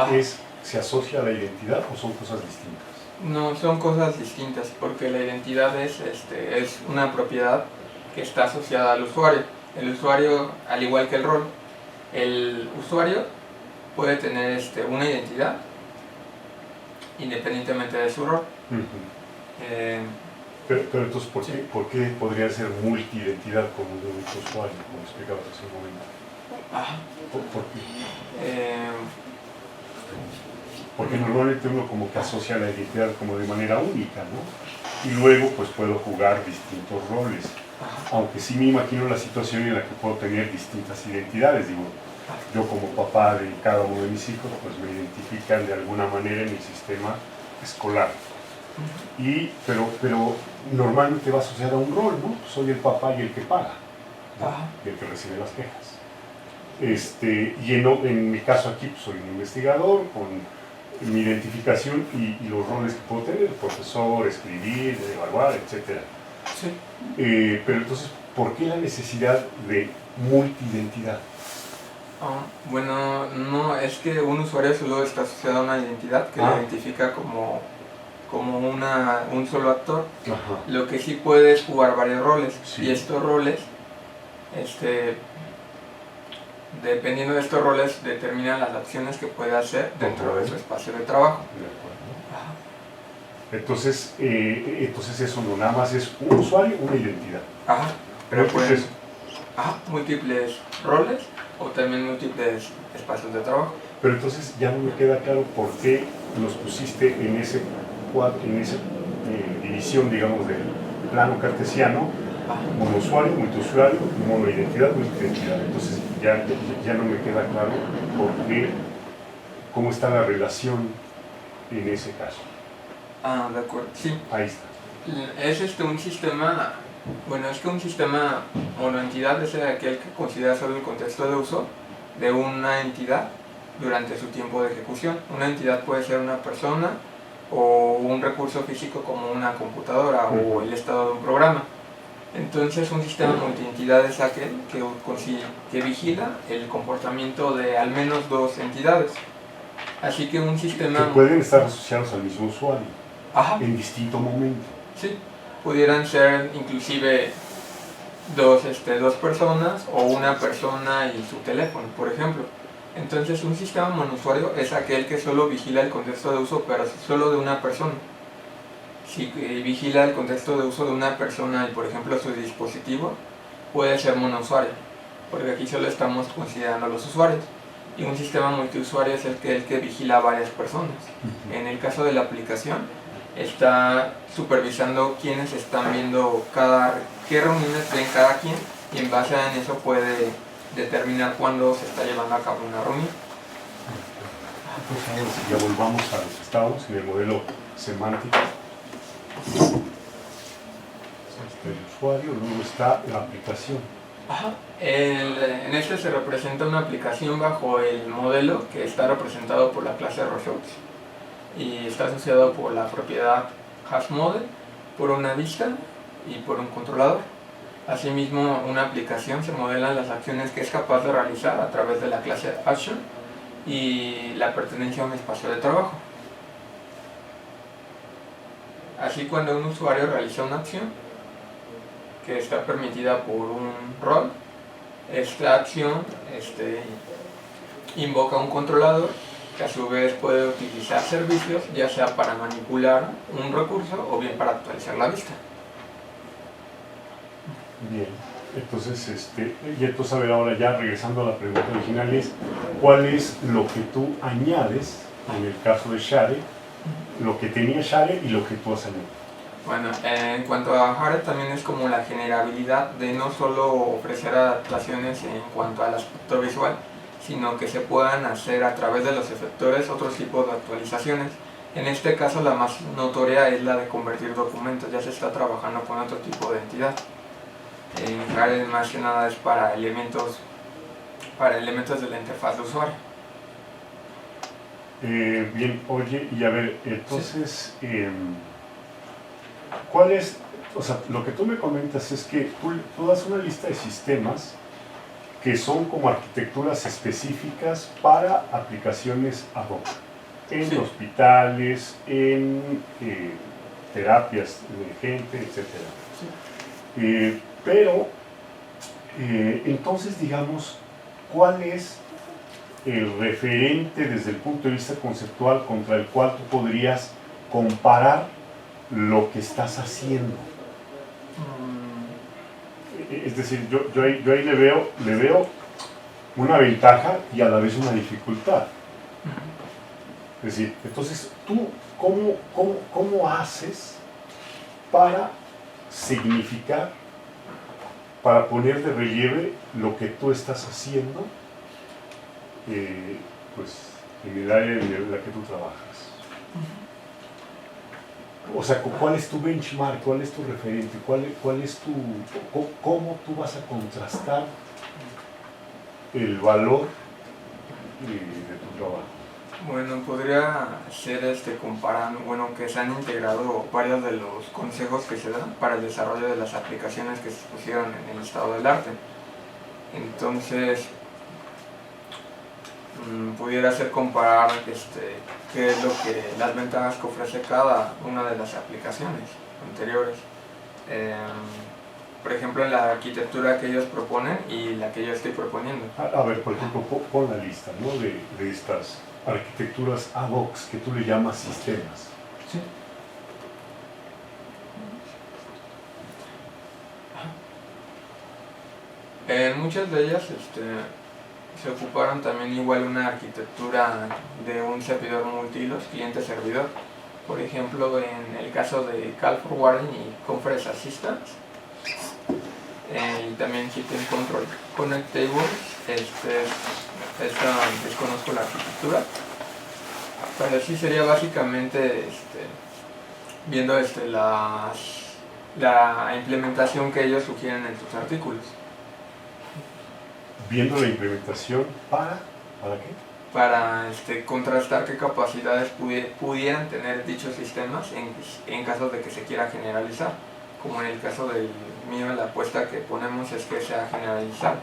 se asocia a la identidad o son cosas distintas? No, son cosas distintas, porque la identidad es una propiedad que está asociada al usuario. El usuario, al igual que el usuario puede tener una identidad independientemente de su rol. Pero entonces, ¿por qué podría ser multi-identidad como un único usuario, como explicabas hace un momento? ¿Por qué? Porque normalmente uno como que asocia la identidad como de manera única, ¿no? Y luego pues puedo jugar distintos roles. Aunque sí me imagino la situación en la que puedo tener distintas identidades. Digo, yo como papá de cada uno de mis hijos, pues me identifican de alguna manera en el sistema escolar. Pero normalmente va asociado a un rol, ¿no? Soy el papá y el que paga, ¿no? Y el que recibe las quejas. Y en mi caso aquí pues, soy un investigador con mi identificación y los roles que puedo tener, profesor, escribir, evaluar, etc. Sí. Pero entonces, ¿por qué la necesidad de multiidentidad? Bueno, no, es que un usuario solo está asociado a una identidad que lo identifica como un solo actor. Lo que sí puede es jugar varios roles, y estos roles, dependiendo de estos roles, determinan las acciones que puede hacer dentro de su espacio de trabajo. De acuerdo. Entonces eso no nada más es un usuario, una identidad. Pero pueden múltiples roles o también múltiples espacios de trabajo. Pero entonces ya no me queda claro por qué los pusiste en esa división, digamos, del plano cartesiano, monousuario, multiusuario, monoidentidad, multiidentidad. Entonces ya no me queda claro por qué, cómo está la relación en ese caso. De acuerdo, sí. Ahí está. Es un sistema, bueno, es que un sistema monoentidad es aquel que considera solo el contexto de uso de una entidad durante su tiempo de ejecución. Una entidad puede ser una persona o un recurso físico como una computadora o el estado de un programa. Entonces un sistema multientidad es aquel que vigila el comportamiento de al menos dos entidades. Así que un sistema... Que pueden estar asociados al mismo usuario en distinto momento. Sí, pudieran ser inclusive dos personas o una persona y su teléfono, por ejemplo. Entonces un sistema monousuario es aquel que solo vigila el contexto de uso, pero solo de una persona. Si vigila el contexto de uso de una persona y por ejemplo su dispositivo, puede ser monousuario, porque aquí solo estamos considerando los usuarios. Y un sistema multiusuario es el que vigila a varias personas. En el caso de la aplicación, está supervisando quiénes están viendo qué reuniones ven cada quien, y en base a eso puede determinar cuándo se está llevando a cabo una reunión. Entonces, ahora si ya volvamos a lo que estábamos en el modelo semántico. Está el usuario, luego está la aplicación. En este se representa una aplicación bajo el modelo que está representado por la clase Rocheux y está asociado por la propiedad HashModel, por una vista y por un controlador. Asimismo, una aplicación se modelan las acciones que es capaz de realizar a través de la clase Action y la pertenencia a un espacio de trabajo. Así, cuando un usuario realiza una acción que está permitida por un rol, esta acción invoca un controlador que a su vez puede utilizar servicios, ya sea para manipular un recurso o bien para actualizar la vista. Bien, entonces, y entonces, a ver, ahora ya regresando a la pregunta original, es ¿cuál es lo que tú añades en el caso de Share, lo que tenía Share y lo que tú has añadido? Bueno, en cuanto a Share, también es como la generabilidad de no solo ofrecer adaptaciones en cuanto al aspecto visual, sino que se puedan hacer a través de los efectores otros tipos de actualizaciones. En este caso, la más notoria es la de convertir documentos. Ya se está trabajando con otro tipo de entidad. En Share, más que nada, es para elementos de la interfaz de usuario. Bien, oye, y a ver, entonces, ¿cuál es, o sea, lo que tú me comentas es que tú das una lista de sistemas que son como arquitecturas específicas para aplicaciones ad hoc, en Sí. hospitales, en terapias de gente, etc. Sí. Pero, entonces, digamos, ¿cuál es el referente desde el punto de vista conceptual contra el cual tú podrías comparar lo que estás haciendo? Es decir, yo ahí le veo una ventaja y a la vez una dificultad. Es decir, entonces, ¿tú cómo haces para significar, para poner de relieve lo que tú estás haciendo pues, en el área en la que tú trabajas? O sea, ¿cuál es tu benchmark? ¿Cuál es tu referente? ¿Cuál es cómo tú vas a contrastar el valor de tu trabajo? Bueno, podría ser comparando, que se han integrado varios de los consejos que se dan para el desarrollo de las aplicaciones que se pusieron en el estado del arte. Entonces, pudiera ser comparar qué es las ventajas que ofrece cada una de las aplicaciones anteriores. Por ejemplo, en la arquitectura que ellos proponen y la que yo estoy proponiendo. A ver, por ejemplo, pon la lista, ¿no?, de estas arquitecturas ad hoc que tú le llamas sistemas. Sí. En muchas de ellas se ocuparon también igual una arquitectura de un servidor multihilos, cliente-servidor. Por ejemplo, en el caso de Call Forwarding y Conference Assistance, y también System Control Connect Tables, desconozco la arquitectura, pero sí sería básicamente viendo la implementación que ellos sugieren en sus artículos. Viendo la implementación ¿para qué? Para contrastar qué capacidades pudieran tener dichos sistemas en caso de que se quiera generalizar. Como en el caso del mío, la apuesta que ponemos es que sea generalizar